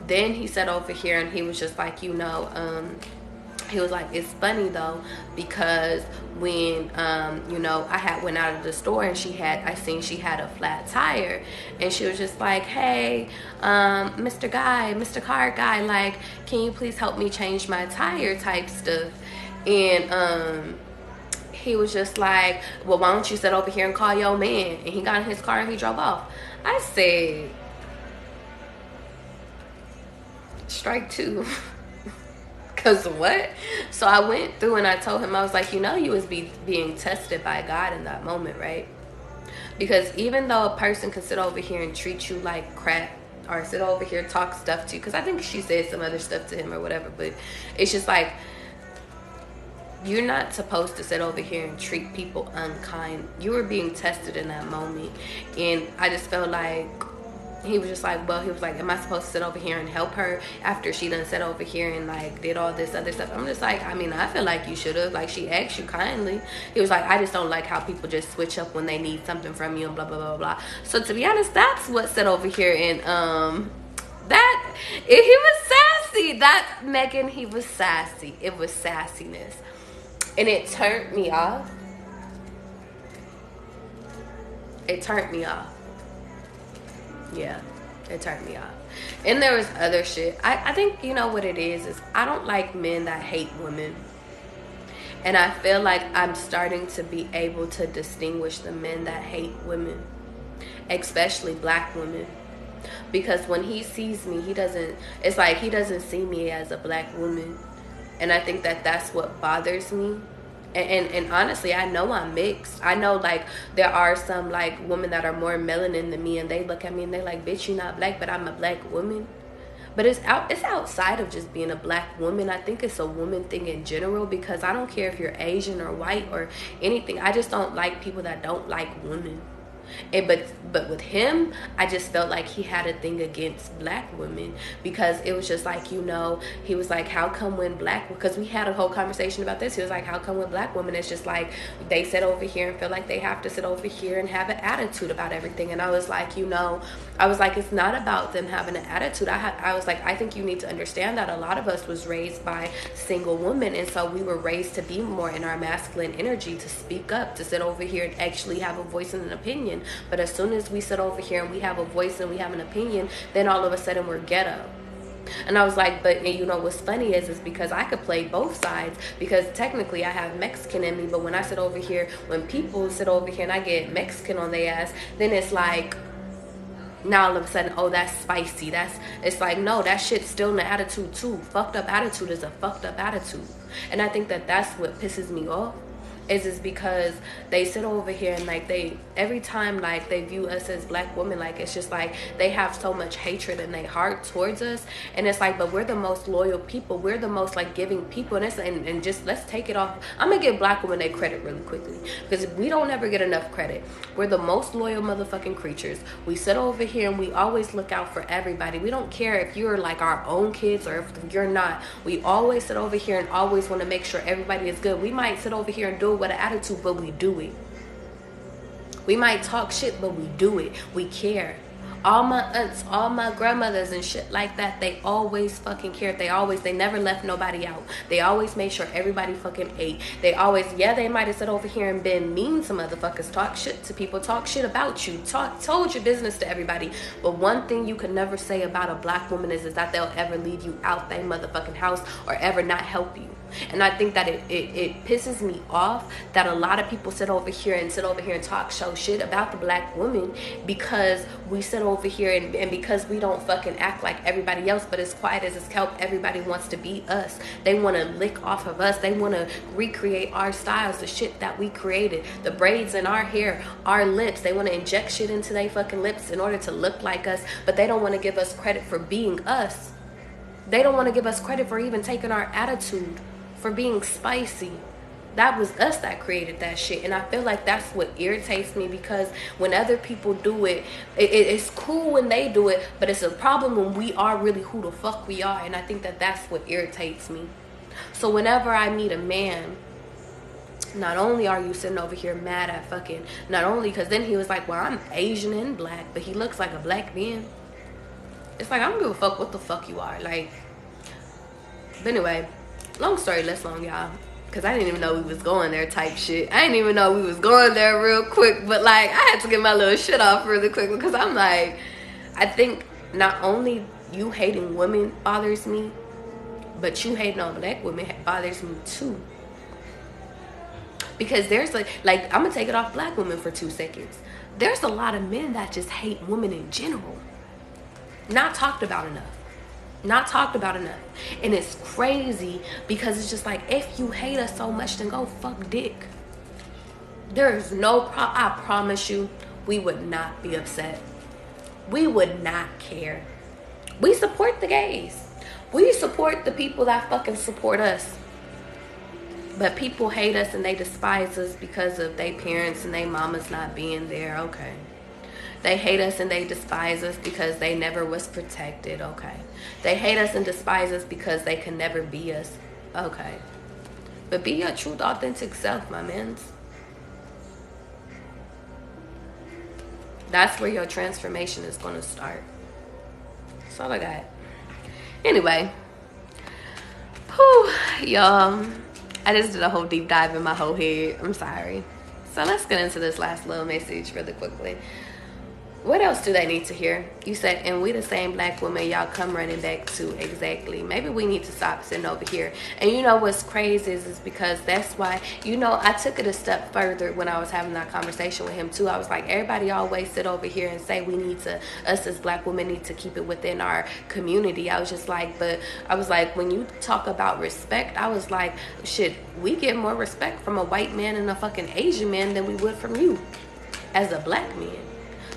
[SPEAKER 1] Then he sat over here and he was just like, he was like, it's funny though, because when I had went out of the store and I seen she had a flat tire, and she was just like, hey, Mr. Car Guy, like, can you please help me change my tire type stuff? And he was just like, well, why don't you sit over here and call your man? And he got in his car and he drove off. I said, strike two. Cause what? So I went through and I told him, I was like, you was being tested by God in that moment, right? Because even though a person can sit over here and treat you like crap, or sit over here and talk stuff to you, because I think she said some other stuff to him or whatever, but it's just like, you're not supposed to sit over here and treat people unkind. You were being tested in that moment. And I just felt like, he was just like, well, he was like, am I supposed to sit over here and help her after she done sat over here and like did all this other stuff? I'm just like, I mean, I feel like you should have. Like, she asked you kindly. He was like, I just don't like how people just switch up when they need something from you and blah blah blah blah. So to be honest, that's what sat over here and he was sassy. That Megan, he was sassy. It was sassiness, and it turned me off. Yeah, it turned me off. And there was other shit. I think, what it is I don't like men that hate women. And I feel like I'm starting to be able to distinguish the men that hate women, especially black women. Because when he sees me, he doesn't see me as a black woman. And I think that that's what bothers me. And honestly, I know I'm mixed. I know, like, there are some, like, women that are more melanin than me, and they look at me and they're like, bitch, you're not black, but I'm a black woman. But it's outside of just being a black woman. I think it's a woman thing in general, because I don't care if you're Asian or white or anything. I just don't like people that don't like women. But with him, I just felt like he had a thing against black women, because it was just like, he was like, how come when because we had a whole conversation about this. He was like, how come when black women, it's just like they sit over here and feel like they have to sit over here and have an attitude about everything. And I was like, it's not about them having an attitude. I was like, I think you need to understand that a lot of us was raised by single women, and so we were raised to be more in our masculine energy, to speak up, to sit over here and actually have a voice and an opinion. But as soon as we sit over here and we have a voice and we have an opinion, then all of a sudden we're ghetto. And I was like, but what's funny is because I could play both sides, because technically I have Mexican in me, but when I sit over here, when people sit over here and I get Mexican on their ass, then it's like, now all of a sudden, oh, that's spicy. It's like, no, that shit's still in the attitude too. Fucked up attitude is a fucked up attitude. And I think that that's what pisses me off. Is because they sit over here and like every time like they view us as black women, like it's just like they have so much hatred in their heart towards us, and it's like, but we're the most loyal people, we're the most like giving people, and just let's take it off. I'm gonna give black women their credit really quickly, because we don't ever get enough credit. We're the most loyal motherfucking creatures. We sit over here and we always look out for everybody. We don't care if you're like our own kids or if you're not. We always sit over here and always want to make sure everybody is good. We might sit over here and do with an attitude, but we do it. We might talk shit, but we do it. We care. All my aunts, all my grandmothers and shit like that, they always fucking cared. They never left nobody out. They always made sure everybody fucking ate. They always, yeah, they might have sat over here and been mean to motherfuckers, talk shit to people, talk shit about you, told your business to everybody. But one thing you could never say about a black woman is that they'll ever leave you out their motherfucking house or ever not help you. And I think that it pisses me off that a lot of people sit over here and talk show shit about the black woman because we sit over here and because we don't fucking act like everybody else, but as quiet as it's kept, everybody wants to be us. They want to lick off of us. They want to recreate our styles, the shit that we created, the braids in our hair, our lips. They want to inject shit into their fucking lips in order to look like us, but they don't want to give us credit for being us. They don't want to give us credit for even taking our attitude, for being spicy. That was us that created that shit. And I feel like that's what irritates me, because when other people do it, it's cool when they do it, but it's a problem when we are really who the fuck we are. And I think that that's what irritates me. So whenever I meet a man, not only are you sitting over here mad at fucking, not only because then he was like, well, I'm Asian and black, but he looks like a black man. It's like, I don't give a fuck what the fuck you are. Like, but anyway, long story less long, y'all, because I didn't even know we was going there type shit. I didn't even know we was going there real quick, but like, I had to get my little shit off really quick, because I'm like, I think not only you hating women bothers me, but you hating on black women bothers me too. Because there's like I'm gonna take it off black women for 2 seconds. There's a lot of men that just hate women in general. Not talked about enough. Not talked about enough. And it's crazy, because it's just like, if you hate us so much, then go fuck dick. There's no I promise you, we would not be upset. We would not care. We support the gays. We support the people that fucking support us. But people hate us and they despise us because of their parents and their mamas not being there. Okay. They hate us and they despise us because they never was protected. Okay. They hate us and despise us because they can never be us. Okay. But be your truth, authentic self, my mans. That's where your transformation is going to start. That's all I got. Anyway. Whew, y'all. I just did a whole deep dive in my whole head. I'm sorry. So let's get into this last little message really quickly. What else do they need to hear? You said, and we the same black woman y'all come running back to. Exactly. Maybe we need to stop sitting over here. And you know what's crazy is because that's why, you know, I took it a step further when I was having that conversation with him too. I was like, everybody always sit over here and say we need to, us as black women need to keep it within our community. I was just like, but I was like, when you talk about respect, I was like, shit, we get more respect from a white man and a fucking Asian man than we would from you as a black man.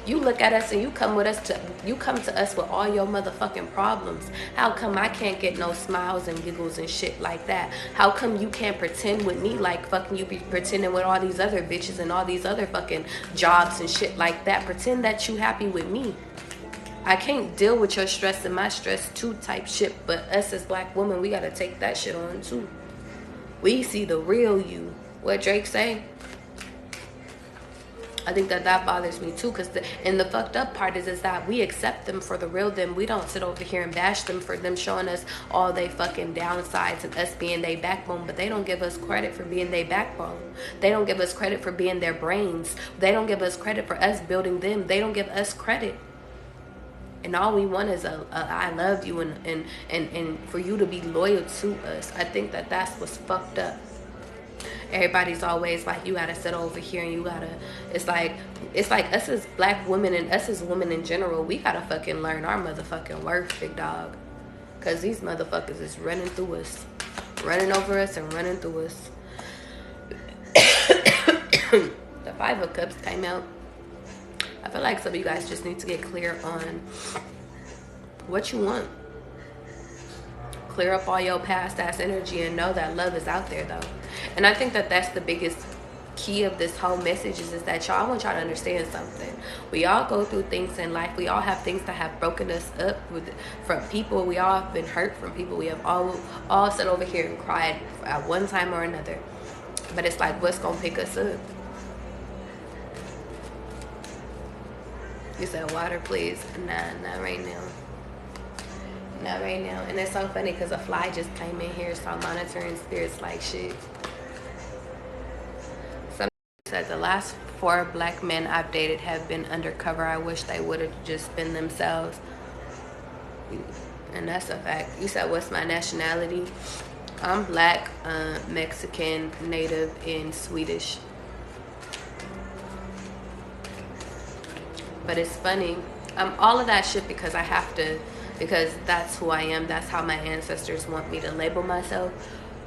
[SPEAKER 1] You look at us and you come to us with all your motherfucking problems. How come I can't get no smiles and giggles and shit like that? How come you can't pretend with me like fucking you be pretending with all these other bitches and all these other fucking jobs and shit like that? Pretend that you happy with me. I can't deal with your stress and my stress too type shit, but us as black women, we gotta take that shit on too. We see the real you. What Drake say? I think that bothers me too, because the fucked up part is that we accept them for the real them. We don't sit over here and bash them for them showing us all they fucking downsides and us being their backbone, but they don't give us credit for being their backbone. They don't give us credit for being their brains. They don't give us credit for us building them. They don't give us credit. And all we want is a I love you and for you to be loyal to us. I think that that's what's fucked up. Everybody's always like, you gotta sit over here and you gotta, it's like us as black women and us as women in general, we gotta fucking learn our motherfucking worth, big dog. Cause these motherfuckers is running through us, running over us and running through us. The 5 of Cups came out. I feel like some of you guys just need to get clear on what you want. Clear up all your past ass energy and know that love is out there though. And I think that that's the biggest key of this whole message is that y'all, I want y'all to understand something. We all go through things in life. We all have things that have broken us up from people. We all have been hurt from people. We have all sat over here and cried at one time or another. But it's like, what's gonna pick us up? You said water, please. Nah, not right now. Not right now. And it's so funny because a fly just came in here, so I'm monitoring spirits like shit. Some said the last 4 black men I've dated have been undercover. I wish they would have just been themselves. And that's a fact. You said, what's my nationality? I'm black, Mexican, native, and Swedish. But it's funny. All of that shit because I have to, because that's who I am. That's how my ancestors want me to label myself.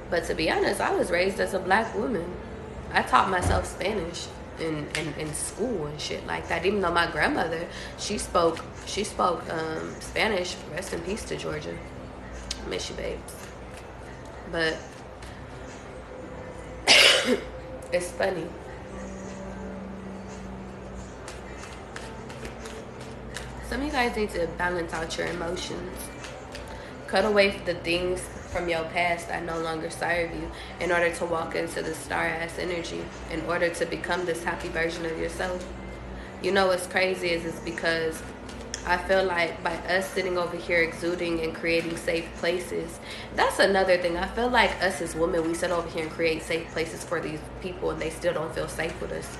[SPEAKER 1] But to be honest, I was raised as a black woman. I taught myself Spanish in school and shit like that. Even though my grandmother, she spoke Spanish. Rest in peace to Georgia. Miss you, babes. But it's funny. Some of you guys need to balance out your emotions. Cut away the things from your past that no longer serve you in order to walk into the star-ass energy, in order to become this happy version of yourself. You know what's crazy is because I feel like by us sitting over here exuding and creating safe places, that's another thing. I feel like us as women, we sit over here and create safe places for these people and they still don't feel safe with us.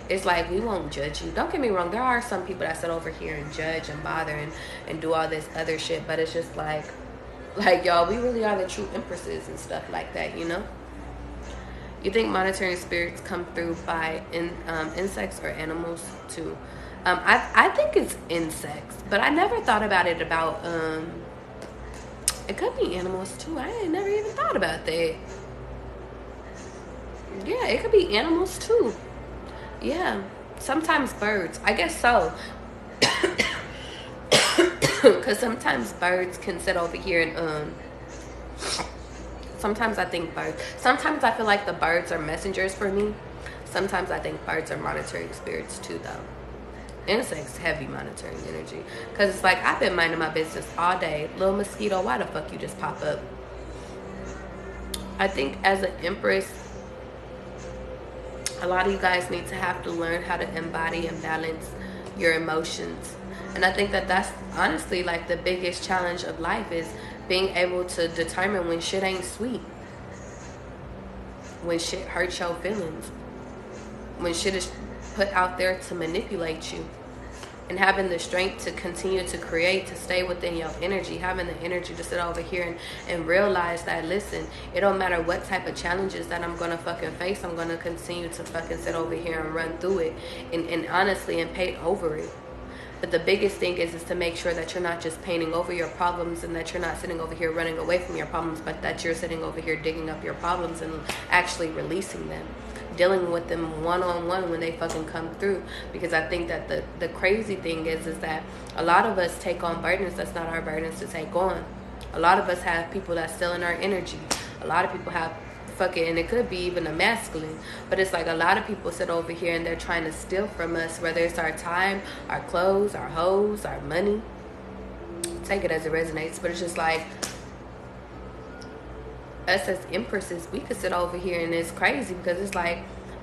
[SPEAKER 1] It's like, we won't judge you. Don't get me wrong. There are some people that sit over here and judge and bother and do all this other shit. But it's just like y'all, we really are the true empresses and stuff like that, you know? You think monitoring spirits come through by insects or animals too? I think it's insects, but I never thought about it about, it could be animals too. I ain't never even thought about that. Yeah, it could be animals too. Yeah, sometimes birds. I guess so. Because sometimes birds can sit over here and sometimes I think birds. Sometimes I feel like the birds are messengers for me. Sometimes I think birds are monitoring spirits too, though. Insects, heavy monitoring energy. Because it's like, I've been minding my business all day. Little mosquito, why the fuck you just pop up? I think as an empress, a lot of you guys need to have to learn how to embody and balance your emotions. And I think that that's honestly like the biggest challenge of life, is being able to determine when shit ain't sweet, when shit hurts your feelings, when shit is put out there to manipulate you, and having the strength to continue to create, to stay within your energy, having the energy to sit over here and realize that, listen, it don't matter what type of challenges that I'm gonna fucking face, I'm gonna continue to fucking sit over here and run through it and honestly and paint over it. But the biggest thing is to make sure that you're not just painting over your problems, and that you're not sitting over here running away from your problems, but that you're sitting over here digging up your problems and actually releasing them, dealing with them one-on-one when they fucking come through. Because I think that the crazy thing is that a lot of us take on burdens that's not our burdens to take on. A lot of us have people that's still in our energy. A lot of people have fucking, and it could be even a masculine, but it's like a lot of people sit over here and they're trying to steal from us, whether it's our time, our clothes, our hoes, our money. Take it as it resonates. But it's just like, us as empresses, we could sit over here and it's crazy because it's like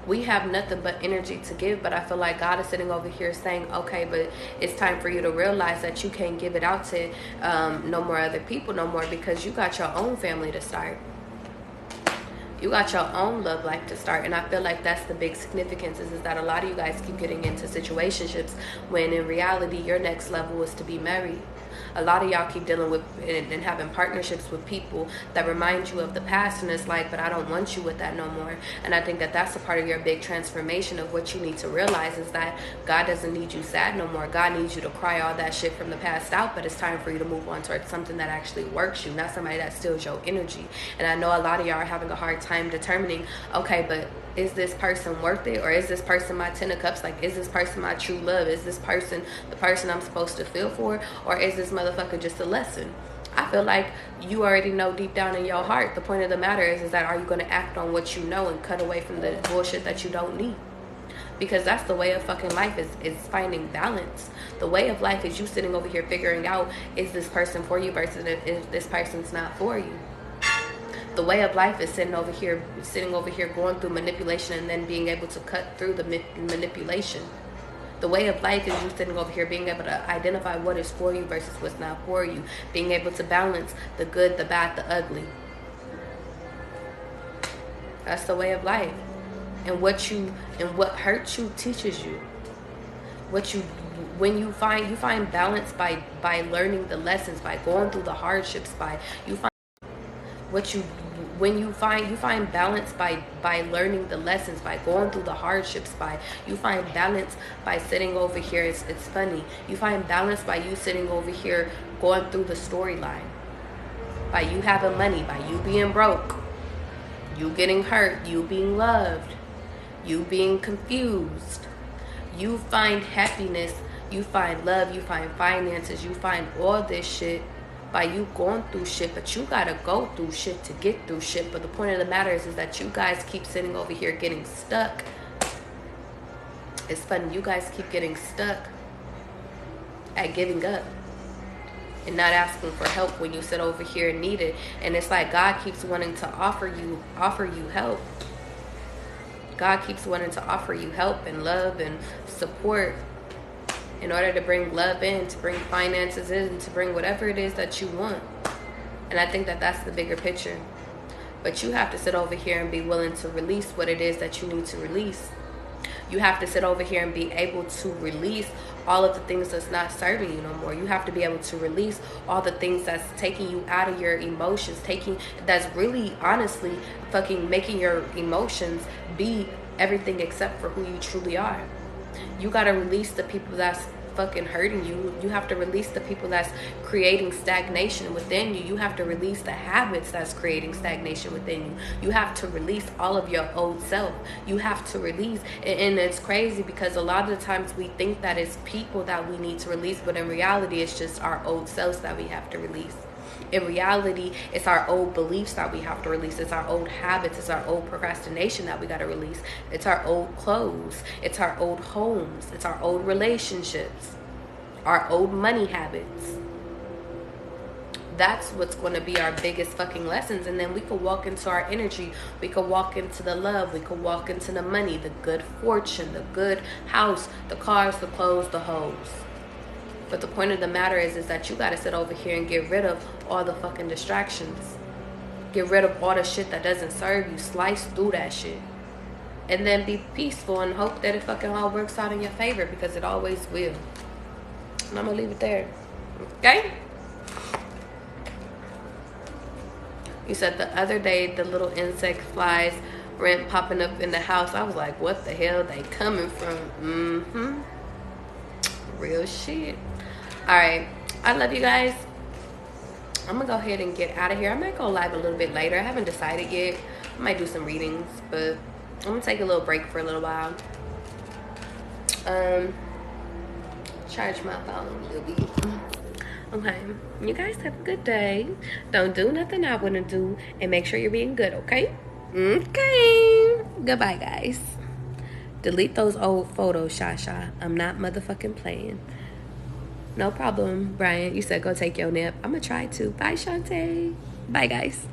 [SPEAKER 1] we have nothing but energy to give. But I feel like God is sitting over here saying, okay, but it's time for you to realize that you can't give it out to no more other people no more, because you got your own family to start. You got your own love life to start. And I feel like that's the big significance, is that a lot of you guys keep getting into situationships when in reality your next level is to be married. A lot of y'all keep dealing with and having partnerships with people that remind you of the past, and it's like, but I don't want you with that no more. And I think that that's a part of your big transformation of what you need to realize, is that God doesn't need you sad no more. God needs you to cry all that shit from the past out, but it's time for you to move on towards something that actually works you, not somebody that steals your energy. And I know a lot of y'all are having a hard time determining, okay, but is this person worth it? Or is this person my 10 of cups? Like, is this person my true love? Is this person the person I'm supposed to feel for? Or is this motherfucker just a lesson? I feel like you already know deep down in your heart. The point of the matter is that are you going to act on what you know and cut away from the bullshit that you don't need? Because that's the way of fucking life, is finding balance. The way of life is you sitting over here figuring out, is this person for you versus if this person's not for you. The way of life is sitting over here going through manipulation and then being able to cut through the manipulation. The way of life is you sitting over here being able to identify what is for you versus what's not for you. Being able to balance the good, the bad, the ugly. That's the way of life. And what hurts you teaches you. When you find balance by learning the lessons, by going through the hardships, you find balance by learning the lessons, by going through the hardships, you find balance by sitting over here. It's funny. You find balance by you sitting over here going through the storyline. By you having money, by you being broke, you getting hurt, you being loved, you being confused. You find happiness, you find love, you find finances, you find all this shit by you going through shit. But you gotta go through shit to get through shit. But the point of the matter is that you guys keep sitting over here getting stuck. It's funny, you guys keep getting stuck at giving up and not asking for help when you sit over here and need it. And it's like God keeps wanting to offer you help. God keeps wanting to offer you help and love and support in order to bring love in, to bring finances in, to bring whatever it is that you want. And I think that that's the bigger picture. But you have to sit over here and be willing to release what it is that you need to release. You have to sit over here and be able to release all of the things that's not serving you no more. You have to be able to release all the things that's taking you out of your emotions, that's really honestly fucking making your emotions be everything except for who you truly are. You gotta release the people that's fucking hurting you. You have to release the people that's creating stagnation within you. You have to release the habits that's creating stagnation within you. You have to release all of your old self. You have to release, and it's crazy because a lot of the times we think that it's people that we need to release, but in reality it's just our old selves that we have to release. In reality, it's our old beliefs that we have to release. It's our old habits. It's our old procrastination that we got to release. It's our old clothes. It's our old homes. It's our old relationships. Our old money habits. That's what's going to be our biggest fucking lessons. And then we could walk into our energy. We could walk into the love. We could walk into the money, the good fortune, the good house, the cars, the clothes, the hoes. But the point of the matter is that you gotta sit over here and get rid of all the fucking distractions. Get rid of all the shit that doesn't serve you. Slice through that shit. And then be peaceful and hope that it fucking all works out in your favor, because it always will. And I'm gonna leave it there. Okay? You said the other day the little insect flies were popping up in the house. I was like, what the hell they coming from? Real shit. Alright, I love you guys. I'm gonna go ahead and get out of here. I might go live a little bit later. I haven't decided yet. I might do some readings, but I'm gonna take a little break for a little while. Charge my phone a little bit. Okay, you guys have a good day. Don't do nothing I wouldn't do, and make sure you're being good, okay? Okay. Goodbye, guys. Delete those old photos, Shasha. I'm not motherfucking playing. No problem, Brian. You said go take your nap. I'm gonna try to. Bye, Shantae. Bye, guys.